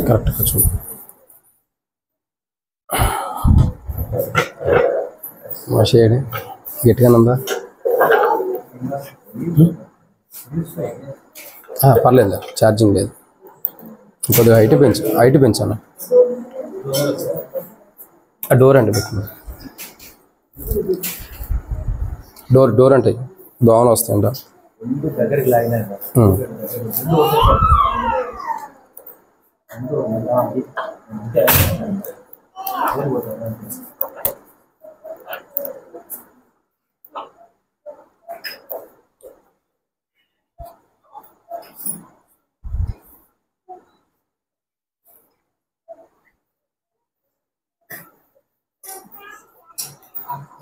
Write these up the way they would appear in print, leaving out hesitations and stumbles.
కరెక్ట్గా చూడు. మా షేడ్ గట్టిగా ఉందా? పర్లేదు, ఛార్జింగ్ లేదు. కొద్దిగా హైట్ పెంచాను. ఆ డోర్ అంటే పెట్టిన డోర్ అంటే దోమలు వస్తాయంట.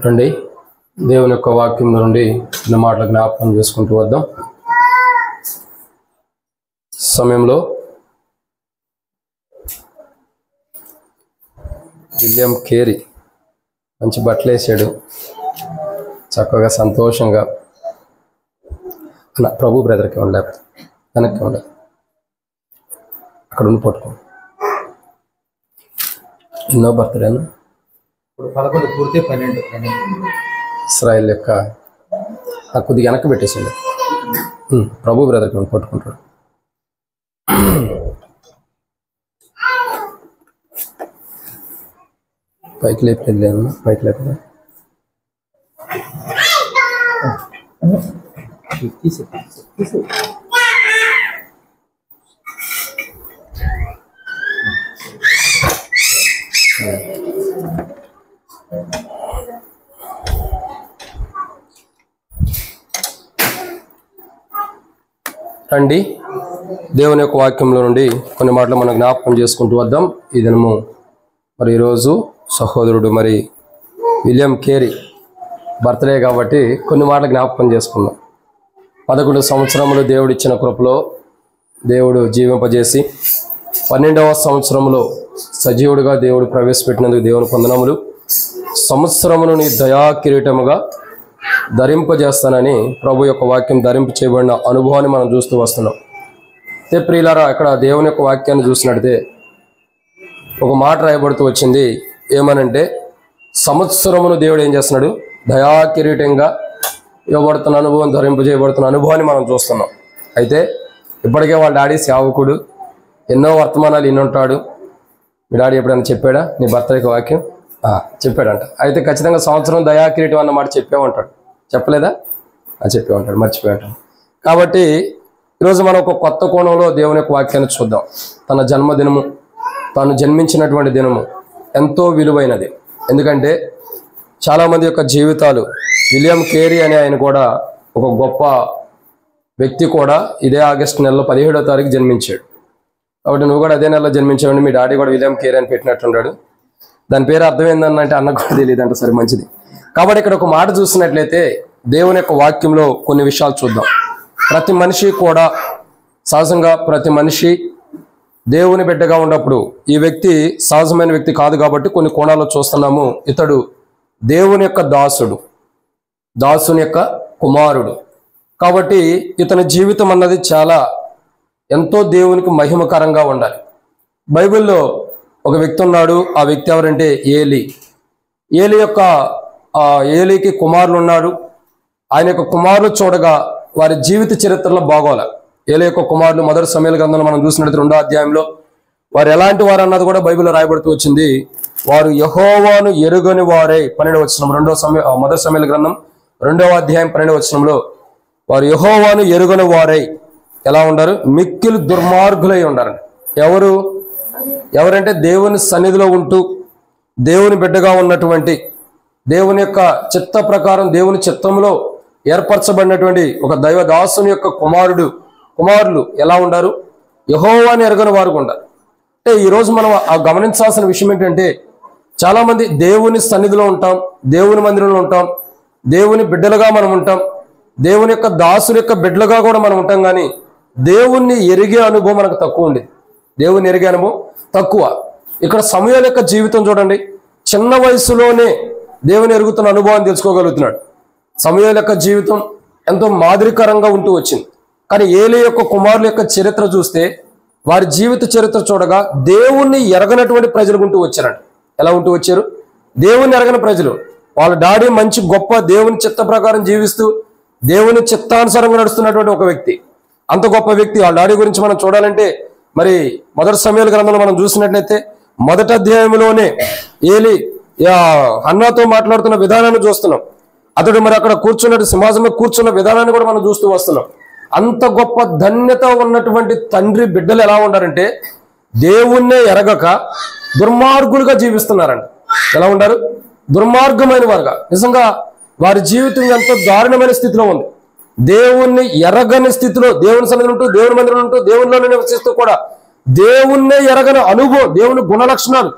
రండి, దేవుని యొక్క వాక్యం నుండి చిన్న మాటలు జ్ఞాపకం చేసుకుంటూ వద్దాం. సమయంలో విలియం కేరీ మంచి బట్టలు వేసాడు, చక్కగా సంతోషంగా. అన్న ప్రభు బ్రదర్కి ఉండలేదు, వెనక్కి ఉండదు, అక్కడ ఉండి పట్టుకో. ఎన్నో బర్త్డేనా? ఇప్పుడు 11 పూర్తి 12. ఇస్రాయల్ యొక్క కొద్దిగా వెనక్కి పెట్టేసిండు. ప్రభు బ్రదర్కి ఉండి పట్టుకుంటాడు. పైకి లేపలేదు లేదన్నా, పైకి లేపలేదు. రండి, దేవుని యొక్క వాక్యంలో నుండి కొన్ని మాటలు మనం జ్ఞాపకం చేసుకుంటూ వద్దాం. ఈ దినము మరి ఈరోజు సహోదరుడు మరి విలియం కేరీ బర్త్డే కాబట్టి కొన్ని మాటలు జ్ఞాపకం చేసుకుందాం. 11 సంవత్సరములు దేవుడు ఇచ్చిన కృపలో దేవుడు జీవింపజేసి 12వ సంవత్సరంలో సజీవుడిగా దేవుడు ప్రవేశపెట్టినందుకు దేవుని వందనములు. సంవత్సరమును నీ దయా కిరీటముగా ధరింపజేస్తానని ప్రభు యొక్క వాక్యం ధరింప చేయబడిన అనుభవాన్ని మనం చూస్తూ వస్తున్నాం. అయితే ప్రియులారా, ఇక్కడ దేవుని యొక్క వాక్యాన్ని చూసినట్టే ఒక మాట రాయబడుతూ వచ్చింది. ఏమనంటే, సంవత్సరమును దేవుడు ఏం చేస్తున్నాడు? దయా కిరీటంగా ఇవ్వబడుతున్న అనుభవం, ధరింపజేయబడుతున్న అనుభవాన్ని మనం చూస్తున్నాం. అయితే ఇప్పటికే వాళ్ళ డాడీ సేవకుడు, ఎన్నో వర్తమానాలు ఇన్నుంటాడు. మీ డాడీ ఎప్పుడైనా చెప్పాడా నీ బర్త్డేకి వాక్యం? చెప్పాడంట. అయితే ఖచ్చితంగా సంవత్సరం దయా కిరీటం అన్న మాట చెప్పే ఉంటాడు. చెప్పలేదా? చెప్పే ఉంటాడు, మర్చిపోయి ఉంటాడు. కాబట్టి ఈరోజు మనం ఒక కొత్త కోణంలో దేవుని యొక్క వాక్యాన్ని చూద్దాం. తన జన్మదినము, తాను జన్మించినటువంటి దినము ఎంతో విలువైనది. ఎందుకంటే చాలామంది యొక్క జీవితాలు, విలియం కేరీ అనే ఆయన కూడా ఒక గొప్ప వ్యక్తి కూడా ఇదే ఆగస్టు నెలలో 17వ తారీఖు జన్మించాడు. కాబట్టి నువ్వు కూడా అదే నెలలో జన్మించావండి. మీ డాడీ కూడా విలియం కేరీ అని పెట్టినట్టున్నాడు. దాని పేరు అర్థం ఏందన్నంటే అన్నకు కూడా తెలియదు అంట. సరే, మంచిది. కాబట్టి ఇక్కడ ఒక మాట చూసినట్లయితే దేవుని యొక్క వాక్యంలో కొన్ని విషయాలు చూద్దాం. ప్రతి మనిషి కూడా సహజంగా ప్రతి మనిషి దేవుని బిడ్డగా ఉన్నప్పుడు ఈ వ్యక్తి సహజమైన వ్యక్తి కాదు కాబట్టి కొన్ని కోణాల్లో చూస్తున్నాము. ఇతడు దేవుని యొక్క దాసుడు, దాసుని యొక్క కుమారుడు. కాబట్టి ఇతని జీవితం అన్నది చాలా ఎంతో దేవునికి మహిమకరంగా ఉండాలి. బైబిల్లో ఒక వ్యక్తి ఉన్నాడు. ఆ వ్యక్తి ఎవరంటే ఏలీ. ఏలీకి కుమారులు ఉన్నాడు. ఆయన యొక్క కుమారులు చూడగా వారి జీవిత చరిత్రలో బాగోల. ఏలీ యొక్క కుమారులు మొదటి సమూయేలు గ్రంథంలో మనం చూసినట్టు 2వ అధ్యాయంలో వారు ఎలాంటి వారు అన్నది కూడా బైబిల్లో రాయబడుతూ వచ్చింది. వారు యెహోవాను ఎరుగని వారై 12వ వచనం, మొదటి సమూయేలు గ్రంథం 2వ అధ్యాయం 12వ వచనంలో వారు యెహోవాను ఎరుగని వారై ఎలా ఉండారు? మిక్కిలి దుర్మార్గులై ఉండారు. ఎవరంటే దేవుని సన్నిధిలో ఉంటూ దేవుని బిడ్డగా ఉన్నటువంటి, దేవుని యొక్క చిత్త ప్రకారం దేవుని చిత్తంలో ఏర్పరచబడినటువంటి ఒక దైవ దాసుని యొక్క కుమారులు ఎలా ఉండారు? యెహోవాని ఎరగని వారు ఉండారు. అంటే ఈరోజు మనం గమనించాల్సిన విషయం ఏంటంటే, చాలామంది దేవుని సన్నిధిలో ఉంటాం, దేవుని మందిరంలో ఉంటాం, దేవుని బిడ్డలుగా మనం ఉంటాం, దేవుని యొక్క దాసుని యొక్క బిడ్డలుగా కూడా మనం ఉంటాం. కానీ దేవుణ్ణి ఎరిగే అనుభవం మనకు తక్కువ ఉంది. దేవుని ఎరిగే అనుభవం తక్కువ. ఇక్కడ సమూయేలు యొక్క జీవితం చూడండి. చిన్న వయసులోనే దేవుని ఎరుగుతున్న అనుభవాన్ని తెలుసుకోగలుగుతున్నాడు. సమూయేలు యొక్క జీవితం ఎంతో మాదిరికరంగా ఉంటూ వచ్చింది. కానీ ఏలీ యొక్క కుమారుల యొక్క చరిత్ర చూస్తే వారి జీవిత చరిత్ర చూడగా దేవుణ్ణి ఎరగనటువంటి ప్రజలు ఉంటూ వచ్చారంట. ఎలా ఉంటూ వచ్చారు? దేవుణ్ణి ఎరగని ప్రజలు. వాళ్ళ డాడీ మంచి గొప్ప దేవుని చిత్త ప్రకారం జీవిస్తూ దేవుని చిత్తానుసారంగా నడుస్తున్నటువంటి ఒక వ్యక్తి, అంత గొప్ప వ్యక్తి. వాళ్ళ డాడీ గురించి మనం చూడాలంటే మరి మొదటి సమయాల గ్రంథంలో మనం చూసినట్లయితే మొదటి అధ్యాయంలోనే ఏలీ హన్నాతో మాట్లాడుతున్న విధానాన్ని చూస్తున్నాం. అతడు మరి అక్కడ కూర్చున్నట్టు సింహాసనంలో కూర్చున్న విధానాన్ని కూడా మనం చూస్తూ వస్తున్నాం. అంత గొప్ప ధన్యత ఉన్నటువంటి తండ్రి బిడ్డలు ఎలా ఉండారంటే దేవుణ్ణే ఎరగక దుర్మార్గులుగా జీవిస్తున్నారంట. ఎలా ఉంటారు? దుర్మార్గమైన వారుగా. నిజంగా వారి జీవితం ఎంతో దారుణమైన స్థితిలో ఉంది. దేవుణ్ణి ఎరగని స్థితిలో, దేవుని సన్నిధిలో ఉంటూ, దేవుని మందిరంలో ఉంటూ, దేవునిలోనే నివసిస్తూ కూడా దేవుణ్ణే ఎరగని అనుభవం, దేవుని గుణ లక్షణాలు,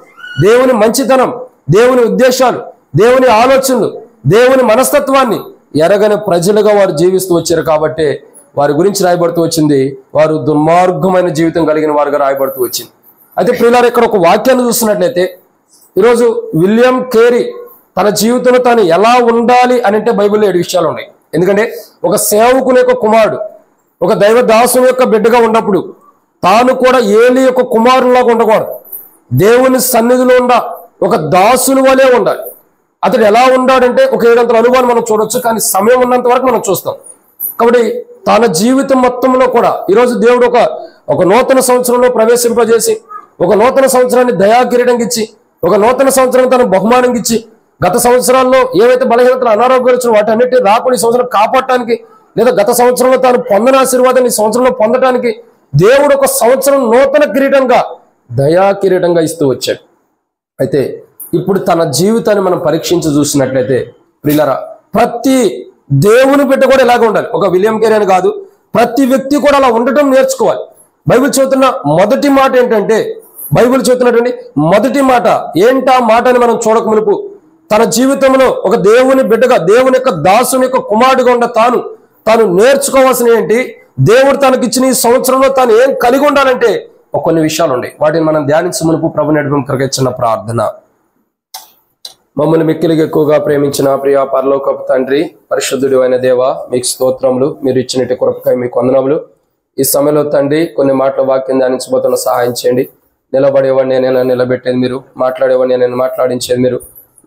దేవుని మంచితనం, దేవుని ఉద్దేశాలు, దేవుని ఆలోచనలు, దేవుని మనస్తత్వాన్ని ఎరగని ప్రజలుగా వారు జీవిస్తూ వచ్చారు. కాబట్టి వారి గురించి రాయబడుతూ వచ్చింది, వారు దుర్మార్గమైన జీవితం కలిగిన వారుగా రాయబడుతూ వచ్చింది. అయితే ప్రియులారా, ఇక్కడ ఒక వాక్యాన్ని చూస్తున్నట్లయితే ఈరోజు విలియం కేరీ తన జీవితంలో తాను ఎలా ఉండాలి అని అంటే బైబిల్లో 7 విషయాలు ఉన్నాయి. ఎందుకంటే ఒక సేవకుని యొక్క కుమారుడు, ఒక దైవ దాసుని యొక్క బిడ్డగా ఉన్నప్పుడు తాను కూడా ఏలీ యొక్క కుమారులాగా ఉండకూడదు. దేవుని సన్నిధిలో ఒక దాసుని వలే ఉండాలి. అతడు ఎలా ఉండాడంటే ఒక 700 అనుభవాన్ని మనం చూడొచ్చు, కానీ సమయం ఉన్నంత వరకు మనం చూస్తాం. కాబట్టి తన జీవితం మొత్తంలో కూడా ఈరోజు దేవుడు ఒక నూతన సంవత్సరంలో ప్రవేశింపజేసి, ఒక నూతన సంవత్సరాన్ని దయాకిరీటంగా ఇచ్చి, ఒక నూతన సంవత్సరం తను బహుమానంగా ఇచ్చి, గత సంవత్సరాల్లో ఏవైతే బలహీనతలు అనారోగ్యాలు వచ్చినా వాటన్నిటిని రాకుండా ఈ సంవత్సరం కాపాడటానికి, లేదా గత సంవత్సరంలో తాను పొందిన ఆశీర్వాదాన్ని ఈ సంవత్సరంలో పొందటానికి దేవుడు ఒక సంవత్సరం నూతన కిరీటంగా, దయా కిరీటంగా ఇస్తూ వచ్చాడు. అయితే ఇప్పుడు తన జీవితాన్ని మనం పరీక్షించి చూసినట్లయితే ప్రియులారా, ప్రతి దేవుని బిడ్డ కూడా ఇలాగ ఉండాలి. ఒక విలియం కేరీ అని కాదు, ప్రతి వ్యక్తి కూడా అలా ఉండటం నేర్చుకోవాలి. బైబిల్ చెబుతున్న మొదటి మాట ఏంటంటే, బైబిల్ చెబుతున్నటువంటి మొదటి మాట ఏంటా మాట అని మనం చూడక మునుపు తన జీవితంలో ఒక దేవుని బిడ్డగా, దేవుని యొక్క దాసుని యొక్క కుమారుడుగా ఉన్న తాను నేర్చుకోవాల్సిన ఏంటి, దేవుడు తనకిచ్చిన ఈ సంవత్సరంలో తాను ఏం కలిగి ఉండాలంటే కొన్ని విషయాలు ఉన్నాయి. వాటిని మనం ధ్యానించే మునుపు ప్రభు నడిపం కొరకు చిన్న ప్రార్థన. మమ్మల్ని మిక్కిలిగా ఎక్కువగా ప్రేమించిన ప్రియ పరలోకపు తండ్రి, పరిశుద్ధుడు అయిన దేవ, మీకు స్తోత్రములు. మీరు ఇచ్చినట్టు కృపకై మీకు వందనములు. ఈ సమయంలో తండ్రి కొన్ని మాటల వాక్యం ధ్యానించబోతున్న సహాయం చేయండి. నిలబడేవాడిని నేను నిలబెట్టేది మీరు, మాట్లాడేవాడిని నేను మాట్లాడించేది మీరు,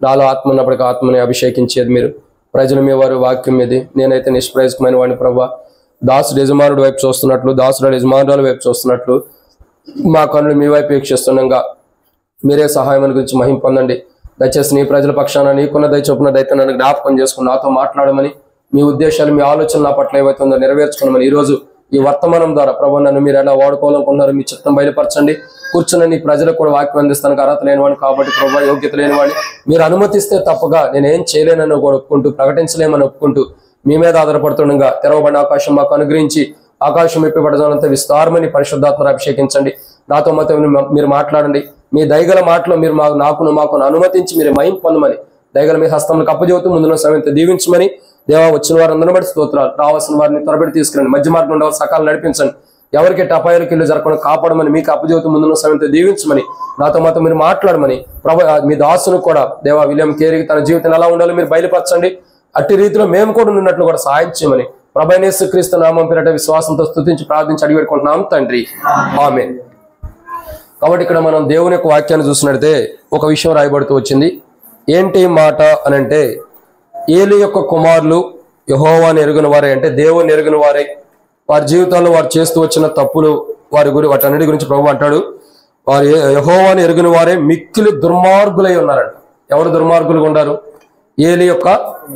నాలో ఆత్మ ఉన్నప్పటికీ ఆత్మని అభిషేకించేది మీరు. ప్రజలు మీ వారు వాక్యం మీది, నేనైతే నిష్ప్రయోజకమైన వాడిని ప్రభావ. దాసుడు యజమానుడు వైపు చూస్తున్నట్లు, దాసుడు యజమానురాల వైపు చూస్తున్నట్లు మా కన్నులు మీ వైపు వీక్షిస్తుండగా మీరే సహాయం గురించి మహిమ పొందండి. దయచేసి నీ ప్రజల పక్షాన నీకున్న దయచొప్పున దయతో నన్ను జ్ఞాపకం చేసుకుని నాతో మాట్లాడమని, మీ ఉద్దేశాలు మీ ఆలోచనలు నా పట్ల ఏవైతే ఉందో నెరవేర్చుకోమని ఈరోజు ఈ వర్తమానం ద్వారా ప్రభు నన్ను మీరు ఎలా వాడుకోవాలనుకున్నారో మీ చిత్తం బయలుపరచండి. కూర్చున్న నీ ప్రజలకు కూడా వాక్యం అందిస్తానికి అర్హత లేనివాడిని కాబట్టి ప్రభు, యోగ్యత లేనివాడిని మీరు అనుమతిస్తే తప్పగా నేనేం చేయలేనని కూడా ఒప్పుకుంటూ, ప్రకటించలేమని ఒప్పుకుంటూ మీ మీద ఆధారపడుతుండగా తెరవబడిన ఆకాశం మాకు అనుగ్రహించి ఆకాశం ఇప్పబడదానంత విస్తారమని పరిశుద్ధాత్మను అభిషేకించండి. నాతో మాతో మీరు మాట్లాడండి. మీ దయగల మాటలో మీరు మాకు అనుమతించి మీరు మహిమ పొందమని దయగల మీ హస్తములకు అప్పజెబుతూ ముందున్న సమయంతో దీవించమని దేవా, వచ్చిన వారందరిని బట్టి స్తోత్రాలు. రావాల్సిన వారిని త్వరబడి తీసుకురండి. మధ్య మార్గం ఉండవాలి సకాలం నడిపించండి. ఎవరికి అపాయాలకు ఇల్లు జరగకుండా కాపాడమని మీకు అప్పజెబుతూ ముందున్న సమయంతో దీవించమని నాతో మాతో మీరు మాట్లాడమని ప్రభు, మీ దాసును కూడా దేవా విలియం కేరీకి తన జీవితం ఎలా ఉండాలో మీరు బయలుపరచండి. అట్టి రీతిలో మేము కూడా ఉన్నట్లు కూడా సహాయం చేయమని ప్రభువైన యేసుక్రీస్తు నామం పేరిట విశ్వాసంతో స్తుతించి ప్రార్థించి అడిగి పెట్టుకుంటున్నాం తండ్రి, ఆమేన్. కాబట్టి ఇక్కడ మనం దేవుని యొక్క వాక్యాన్ని చూసినట్లయితే ఒక విషయం రాయబడుతూ వచ్చింది. ఏంటి మాట అని అంటే, ఏలీ యొక్క కుమారులు యెహోవాను ఎరుగిన వారే, అంటే దేవుని ఎరుగిన వారే, వారి జీవితాల్లో వారు చేస్తూ వచ్చిన తప్పులు వాటన్నిటి గురించి ప్రభు అంటాడు, వారు యెహోవాను ఎరుగిన వారే మిక్కిలి దుర్మార్గులై ఉన్నారంట. ఎవరు దుర్మార్గులుగా ఉన్నారు? ఏలీ యొక్క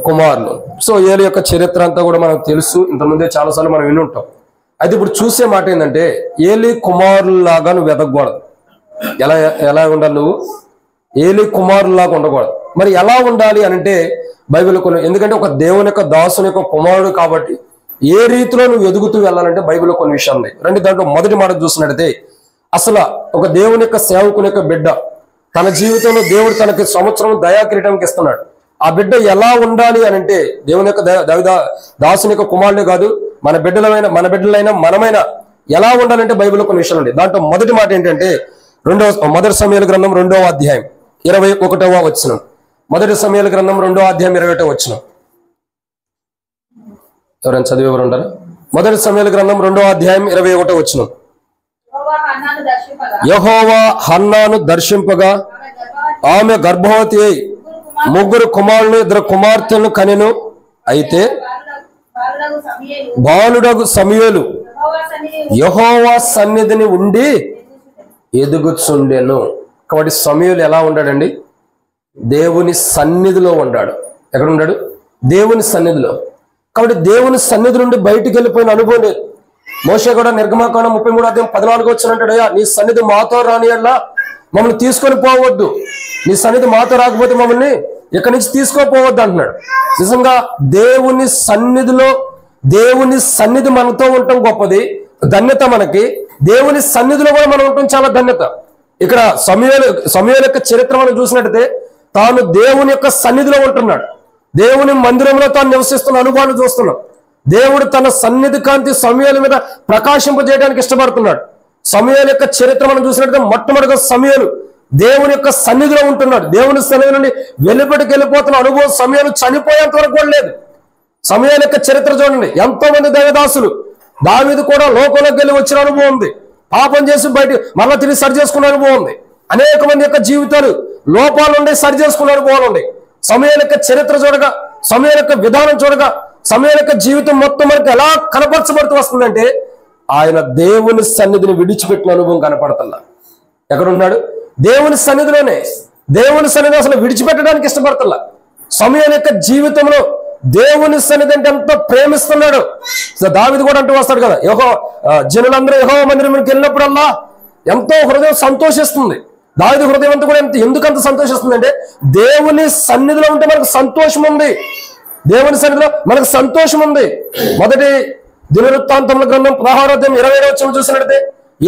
కుమారులు. సో ఏలీ యొక్క చరిత్ర అంతా కూడా మనకు తెలుసు, ఇంతకుముందే చాలాసార్లు మనం విని ఉంటాం. అయితే ఇప్పుడు చూసే మాట ఏంటంటే, ఏలీ కుమారులాగా నువ్వు ఎదగకూడదు. ఎలా ఉండాలి? నువ్వు ఏలీ కుమారులాగా ఉండకూడదు. మరి ఎలా ఉండాలి అని అంటే బైబిల్ ఎందుకంటే ఒక దేవుని యొక్క దాసుని యొక్క కుమారుడు కాబట్టి ఏ రీతిలో నువ్వు ఎదుగుతూ వెళ్ళాలంటే బైబిల్లో కొన్ని విషయాలు ఉన్నాయి. రండి, దాంట్లో మొదటి మాట చూసినట్టయితే, అసలు ఒక దేవుని యొక్క సేవకుని యొక్క బిడ్డ తన జీవితంలో దేవుడు తనకి సంవత్సరం దయాకిరీటంకి ఇస్తున్నాడు. ఆ బిడ్డ ఎలా ఉండాలి అని అంటే, దేవుని యొక్క దాసుని యొక్క కుమారుడే కాదు, మన బిడ్డలైనా మనమైనా ఎలా ఉండాలంటే బైబిల్లో కొన్ని విషయాలు ఉన్నాయి. దాంట్లో మొదటి మాట ఏంటంటే, మొదటి సమూయేలు గ్రంథం 2వ అధ్యాయం 21వ వచనం. మొదటి సమూయేలు గ్రంథం 2వ అధ్యాయం 21వ వచనం. ఎవరైనా చదివేవారు ఉంటారా? మొదటి సమూయేలు గ్రంథం 2వ అధ్యాయం 21వ వచనం. యెహోవా హన్నాను దర్శింపగా ఆమె గర్భవతి అయి 3 కుమారులను 2 కుమార్తెలను కనెను. అయితే బాలుడగు సమూయేలు యెహోవా సన్నిధిని ఉండి ఎదుగుచుండెను. కాబట్టి సమూయేలు ఎలా ఉన్నాడండి? దేవుని సన్నిధిలో ఉన్నాడు. ఎక్కడ ఉన్నాడు? దేవుని సన్నిధిలో. కాబట్టి దేవుని సన్నిధి నుండి బయటికి వెళ్ళిపోయిన అనుభవం లేదు. మోషే కూడా నిర్గమాకాండం 33వ అధ్యాయం 14 వచ్చినట్టాడు, అయ్యా నీ సన్నిధి మాతో రానియల్లా, మమ్మల్ని తీసుకొని పోవద్దు, నీ సన్నిధి మాతో రాకపోతే మమ్మల్ని ఇక్కడి నుంచి తీసుకోపోవద్దు అంటున్నాడు. నిజంగా దేవుని సన్నిధిలో, దేవుని సన్నిధి మనతో ఉండటం గొప్పది, ధన్యత మనకి. దేవుని సన్నిధిలో కూడా మనం ఉండటం చాలా ధన్యత. ఇక్కడ సమూయేలు యొక్క చరిత్ర మనం చూసినట్టయితే తాను దేవుని యొక్క సన్నిధిలో ఉంటున్నాడు. దేవుని మందిరంలో తాను నివసిస్తున్న అనుభవాన్ని చూస్తున్నాం. దేవుడు తన సన్నిధి కాంతి సమూయేలు మీద ప్రకాశింపజేయడానికి ఇష్టపడుతున్నాడు. సమూయేలు యొక్క చరిత్ర మనం చూసినట్టయితే మొట్టమొదటిగా సమూయేలు దేవుని యొక్క సన్నిధిలో ఉంటున్నాడు. దేవుని సన్నిధి నుండి వెలుపటికి వెళ్ళిపోతున్న అనుభవం సమూయేలు చనిపోయేంత వరకు కూడా లేదు. సమూయేలు యొక్క చరిత్ర చూడండి, ఎంతో మంది దైవదాసులు, దావీదు కూడా లోకంలోకి వెళ్ళి వచ్చిన అనుభవం ఉంది, పాపం చేసి బయట మళ్ళా తిరిగి సరి చేసుకున్న అనుభవం ఉంది. అనేక మంది యొక్క జీవితాలు లోపాలు ఉండి సరి చేసుకున్న అనుభవాలు ఉన్నాయి. సమూయేలు యొక్క చరిత్ర చూడగా, సమూయేలు యొక్క విధానం చూడగా, సమూయేలు యొక్క జీవితం మొత్తం మనకి ఎలా కనపరచబడుతూ వస్తుందంటే ఆయన దేవుని సన్నిధిని విడిచిపెట్టిన అనుభవం కనపడుతుందా? ఎక్కడున్నాడు? దేవుని సన్నిధిలోనే. దేవుని సన్నిధి అసలు విడిచిపెట్టడానికి ఇష్టపడుతుందా? సమూయేలు యొక్క జీవితంలో దేవుని సన్నిధి అంటే ఎంతో ప్రేమిస్తున్నాడు. దావీదు కూడా అంటూ వస్తాడు కదా, జనులందరూ యెహోవా మందిరానికి వెళ్ళినప్పుడల్లా ఎంతో హృదయం సంతోషిస్తుంది. దావీదు హృదయం అంతా కూడా ఎందుకంత సంతోషిస్తుంది అంటే దేవుని సన్నిధిలో ఉంటే మనకు సంతోషం ఉంది. దేవుని సన్నిధిలో మనకు సంతోషం ఉంది. మొదటి దినవృత్తాంతముల గ్రంథం 16వ అధ్యాయం 27వ వచనం చూసినట్లయితే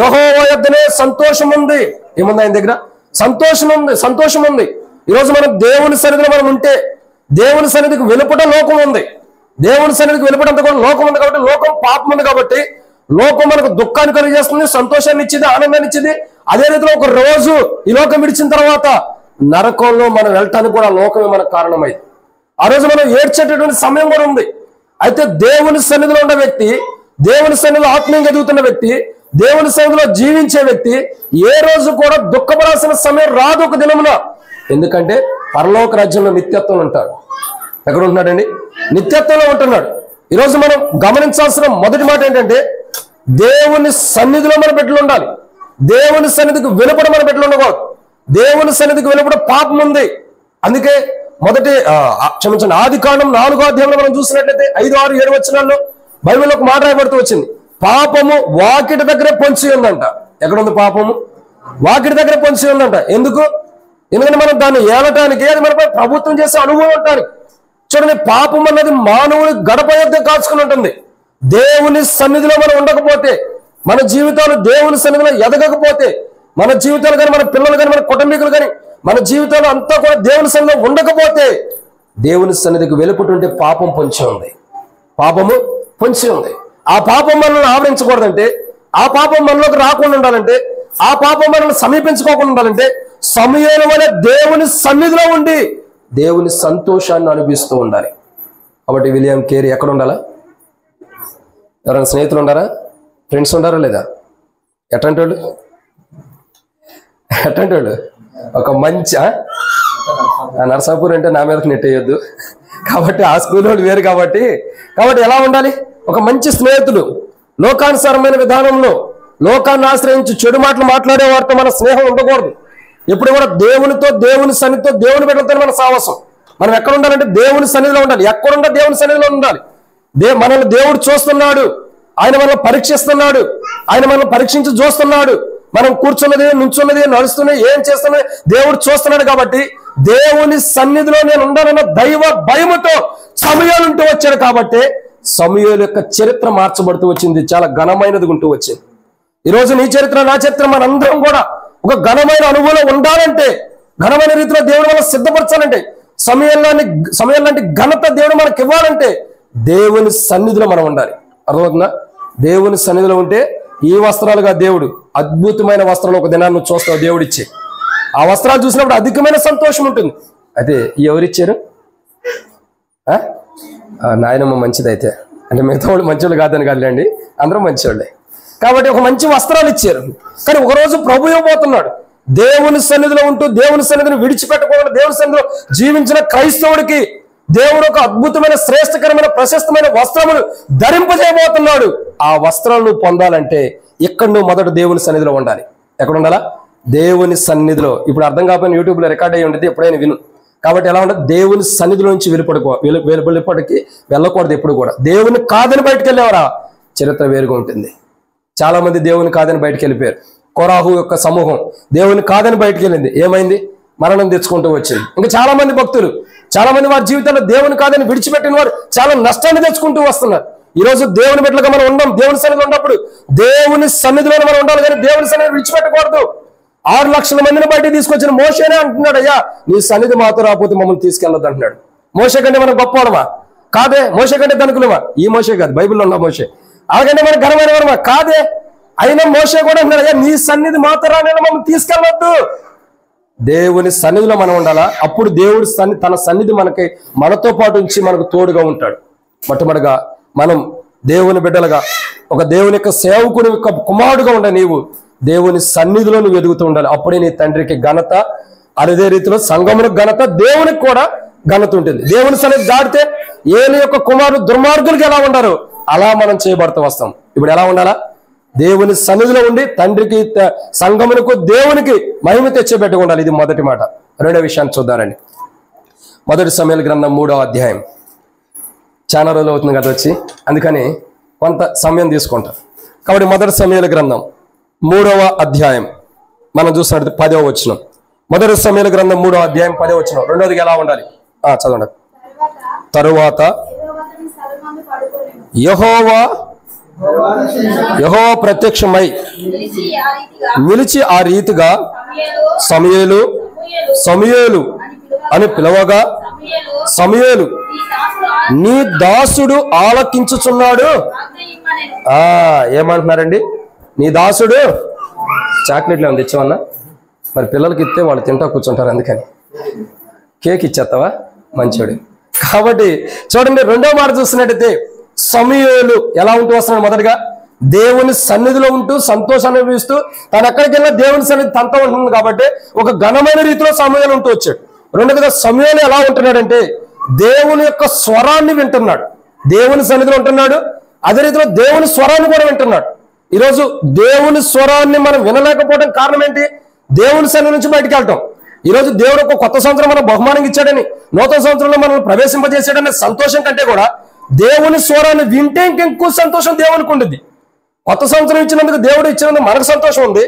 యెహోవా యొద్దనే సంతోషం ఉంది. ఏముంది? ఆయన దగ్గర సంతోషం ఉంది, సంతోషం ఉంది. ఈరోజు మనం దేవుని సన్నిధిలో మనం ఉంటే దేవుని సన్నిధికి వెలుపట లోకం ఉంది. దేవుని సన్నిధికి వెలుపటంతా కూడా లోకం ఉంది. కాబట్టి లోకం పాపం ఉంది. కాబట్టి లోకం మనకు దుఃఖాన్ని కలిగజేస్తుంది, సంతోషాన్ని ఇచ్చింది, ఆనందాన్ని ఇచ్చింది. అదే రీతిలో ఒక రోజు ఈ లోకం విడిచిన తర్వాత నరకంలో మనం వెళ్ళటానికి కూడా లోకమే మనకు కారణమైంది. ఆ రోజు మనం ఏడ్చేటటువంటి సమయం కూడా ఉంది. అయితే దేవుని సన్నిధిలో ఉన్న వ్యక్తి, దేవుని సన్నిధిలో ఆత్మీయంగా ఎదుగుతున్న వ్యక్తి, దేవుని సన్నిధిలో జీవించే వ్యక్తి ఏ రోజు కూడా దుఃఖపడాల్సిన సమయం రాదు ఒక దినమున. ఎందుకంటే పరలోక రాజ్యంలో నిత్యత్వం ఉంటాడు. ఎక్కడ ఉంటున్నాడండి? నిత్యత్వంలో ఉంటున్నాడు. ఈరోజు మనం గమనించాల్సిన మొదటి మాట ఏంటంటే దేవుని సన్నిధిలో మన బిడ్డలు ఉండాలి. దేవుని సన్నిధికి వెలుపడ మన బిడ్డలు ఉండకూడదు. దేవుని సన్నిధికి వెలుపడ పాపం ఉంది. అందుకే క్షమించండి, ఆదికాండం 4వ అధ్యాయంలో మనం చూసినట్లయితే 5, 6, 7 వచనాల్లో బైబిల్లో ఒక మాట రాయబడుతూ వచ్చింది, పాపము వాకిటి దగ్గరే పొంచి ఉందంట. ఎక్కడుంది పాపము? వాకిటి దగ్గర పొంచి ఉందంట. ఎందుకంటే మనం దాన్ని ఏలటానికి, అది మనపై ప్రభుత్వం చేసే అనుభవం ఉంటానికి. చూడండి, పాపం అన్నది మానవుని గడప యొద్ద కాచుకుని ఉంటుంది. దేవుని సన్నిధిలో మనం ఉండకపోతే, మన జీవితాలు దేవుని సన్నిధిలో ఎదగకపోతే, మన జీవితాలు కానీ, మన పిల్లలు కానీ, మన కుటుంబీకులు కానీ, మన జీవితాలు అంతా కూడా దేవుని సన్నిధిలో ఉండకపోతే, దేవుని సన్నిధికి వెలుపుటుంటే పాపం పొంచి ఉంది. పాపము పొంచి ఉంది. ఆ పాపం మనల్ని ఆవరించకూడదంటే, ఆ పాపం మనలోకి రాకుండా ఉండాలంటే, ఆ పాపం మనల్ని సమీపించుకోకుండా ఉండాలంటే సమూయేలు వలె దేవుని సన్నిధిలో ఉండి దేవుని సంతోషాన్ని అనుభవిస్తూ ఉండాలి. కాబట్టి విలియం కేరీ ఎక్కడ ఉండాలా? ఎవరైనా స్నేహితులు ఉండారా? ఫ్రెండ్స్ ఉండారా లేదా? ఎట్లాంటి వాళ్ళు? ఒక మంచి నర్సాపూర్ అంటే నా మీదకి నెట్టేయొద్దు కాబట్టి ఆ స్కూల్ వాళ్ళు వేరు. కాబట్టి ఎలా ఉండాలి? ఒక మంచి స్నేహితుడు, లోకానుసారమైన విధానంలో లోకాన్ని ఆశ్రయించి చెడు మాటలు మాట్లాడే వారితో మన స్నేహం ఉండకూడదు. ఎప్పుడు కూడా దేవునితో, దేవుని సన్నిధితో, దేవుని బిడ్డలతో మన సావాసం. మనం ఎక్కడ ఉండాలంటే దేవుని సన్నిధిలో ఉండాలి. ఎక్కడుంటే దేవుని సన్నిధిలో ఉండాలి. మనల్ని దేవుడు చూస్తున్నాడు, ఆయన మనల్ని పరీక్షిస్తున్నాడు, ఆయన మనల్ని పరీక్షించి చూస్తున్నాడు. మనం కూర్చున్నది, నుంచున్నది, నడుస్తున్నది, ఏం చేస్తున్నది దేవుడు చూస్తున్నాడు. కాబట్టి దేవుని సన్నిధిలో నేను ఉండాలన్న దైవ భయముతో సమూయేలు ఉంటూ వచ్చాడు. కాబట్టి సమూయేలు యొక్క చరిత్ర మార్చబడుతూ వచ్చింది, చాలా ఘనమైనది ఉంటూ వచ్చింది. ఈరోజు నీ చరిత్ర, నా చరిత్ర, మనందరం కూడా ఒక ఘనమైన అనుభవం ఉండాలంటే, ఘనమైన రీతిలో దేవుడు మనం సిద్ధపరచాలంటే, సమూయేలు లాంటి ఘనత దేవుడు మనకి ఇవ్వాలంటే దేవుని సన్నిధిలో మనం ఉండాలి. అర్థమవుతుందా? దేవుని సన్నిధిలో ఉంటే ఈ వస్త్రాలుగా దేవుడు అద్భుతమైన వస్త్రాలు ఒక దినాన్ని చూస్తావు దేవుడిచ్చి. ఆ వస్త్రాలు చూసినప్పుడు అధికమైన సంతోషం ఉంటుంది. అయితే ఎవరిచ్చారు? నాయనమ్మ మంచిదైతే అంటే మిగతా వాళ్ళు మంచోళ్ళు కాదని కాదులేండి, అందరూ మంచోళ్ళే. కాబట్టి ఒక మంచి వస్త్రాలు ఇచ్చారు. కానీ ఒకరోజు ప్రభు ఇవ్వబోతున్నాడు. దేవుని సన్నిధిలో ఉంటూ దేవుని సన్నిధిని విడిచిపెట్టకుండా దేవుని సన్నిధిలో జీవించిన క్రైస్తవుడికి దేవుడు ఒక అద్భుతమైన శ్రేష్టకరమైన ప్రశస్తమైన వస్త్రములు ధరింపజేయబోతున్నాడు. ఆ వస్త్రాలను పొందాలంటే ఇక్కడ నువ్వు మొదట దేవుని సన్నిధిలో ఉండాలి. ఎక్కడ ఉండాలా? దేవుని సన్నిధిలో. ఇప్పుడు అర్థం కాకపోయినా యూట్యూబ్లో రికార్డ్ అయ్యి ఉంటుంది, ఎప్పుడైనా విను. కాబట్టి ఎలా ఉంటుంది? దేవుని సన్నిధిలో నుంచి వెళ్ళిపడికి వెళ్ళకూడదు ఎప్పుడు కూడా. దేవుని కాదని బయటకు వెళ్ళేవారా చరిత్ర వేరుగా ఉంటుంది. చాలా మంది దేవుని కాదని బయటకు వెళ్ళిపోయారు. కోరాహు యొక్క సమూహం దేవుని కాదని బయటకు వెళ్ళింది, ఏమైంది? మరణం తెచ్చుకుంటూ వచ్చింది. ఇంకా చాలా మంది భక్తులు, చాలా మంది వారి జీవితంలో దేవుని కాదని విడిచిపెట్టిన వారు చాలా నష్టాన్ని తెచ్చుకుంటూ వస్తున్నారు. ఈ రోజు దేవుని బిడ్డలుగా మనం ఉండం. దేవుని సన్నిధిలో ఉన్నప్పుడు దేవుని సన్నిధిలో మనం ఉండాలి, కానీ దేవుని సన్నిధిని విడిచిపెట్టకూడదు. 6 లక్షల మందిని బయట తీసుకొచ్చిన మోషేనే అంటున్నాడు, అయ్యా నీ సన్నిధి మాతో రాకపోతే మమ్మల్ని తీసుకెళ్ళొద్దు అంటున్నాడు. మోషే కంటే మనం గొప్పవాడమా? కాదే. మోషే కంటే ధనికులమా? ఈ మోషే కాదు, బైబిల్లో ఉన్న మోషే. అలాగంటే మనం ఘనమైన వారమా? కాదే. అయినా మోషే కూడా అంటున్నాడు, అయ్యా నీ సన్నిధి మాతో రాని మమ్మల్ని తీసుకెళ్ళొద్దు. దేవుని సన్నిధిలో మనం ఉండాలా? అప్పుడు దేవుడి తన సన్నిధి మనతో పాటు ఉంచి మనకు తోడుగా ఉంటాడు. మొట్టమొదటిగా మనం దేవుని బిడ్డలుగా, ఒక దేవుని యొక్క సేవకుని యొక్క కుమారుడుగా ఉండే నీవు దేవుని సన్నిధిలో నువ్వు ఎదుగుతూ ఉండాలి. అప్పుడే నీ తండ్రికి ఘనత, అదే రీతిలో సంఘమునకు ఘనత, దేవునికి కూడా ఘనత ఉంటుంది. దేవుని సన్నిధి దాటితే ఏలి యొక్క కుమారుడు దుర్మార్గులకు ఎలా ఉండారు అలా మనం చేయబడుతూ వస్తాం. ఇప్పుడు ఎలా ఉండాలా? దేవుని సన్నిధిలో ఉండి తండ్రికి, సంఘమునకు, దేవునికి మహిమ తెచ్చేబెట్టుకు ఉండాలి. ఇది మొదటి మాట. రెండో విషయాన్ని చూద్దారండి. మొదటి సమూయేలు గ్రంథం 3వ అధ్యాయం. చాలా రోజులు అవుతుంది కదా వచ్చి, అందుకని కొంత సమయం తీసుకుంటాం. కాబట్టి మొదటి సమూయేలు గ్రంథం 3వ అధ్యాయం మనం చూసినట్టు 10వ వచనం. మొదటి సమూయేలు గ్రంథం 3వ అధ్యాయం 10వ వచనం. రెండోదిగా ఎలా ఉండాలి? చదవండి. తరువాత యెహోవా ప్రత్యక్షమై నిలిచి ఆ రీతిగా సమూయేలు అని పిలవగా, సమూయేలు నీ దాసుడు ఆలకించుచున్నాడు. ఏమంటున్నారండి? నీ దాసుడు. చాక్లెట్లు ఏమైనా తెచ్చావన్నా? మరి పిల్లలకి ఇస్తే వాళ్ళు తింటా కూర్చుంటారు, అందుకని కేక్ ఇచ్చేస్తావా? మంచోడు. కాబట్టి చూడండి, రెండో మాట చూస్తున్నట్టయితే సమూయేలు ఎలా ఉంటూ వస్తున్నాడు? మొదటిగా దేవుని సన్నిధిలో ఉంటూ సంతోషాన్ని అనుభవిస్తూ తను ఎక్కడికి వెళ్ళినా దేవుని సన్నిధి తనతో ఉంటుంది. కాబట్టి ఒక ఘనమైన రీతిలో సమూయేలు ఉంటూ వచ్చాడు. రెండోదిగా సమూయేలు ఎలా ఉంటున్నాడంటే దేవుని యొక్క స్వరాన్ని వింటున్నాడు. దేవుని సన్నిధిలో ఉంటున్నాడు, అదే రీతిలో దేవుని స్వరాన్ని కూడా వింటున్నాడు. ఈరోజు దేవుని స్వరాన్ని మనం వినలేకపోవడం కారణం ఏంటి? దేవుని సన్నిధి నుంచి బయటికి వెళ్ళటం. ఈరోజు దేవుడు ఒక కొత్త సంవత్సరం మనం బహుమానంగా ఇచ్చాడని, నూతన సంవత్సరంలో మనం ప్రవేశింపజేసాడనే సంతోషం కంటే కూడా దేవుని స్వరాన్ని వింటే ఇంకెక్కువ సంతోషం దేవునికి ఉంటుంది. కొత్త సంవత్సరం ఇచ్చినందుకు, దేవుడు ఇచ్చినందుకు మనకు సంతోషం ఉంది.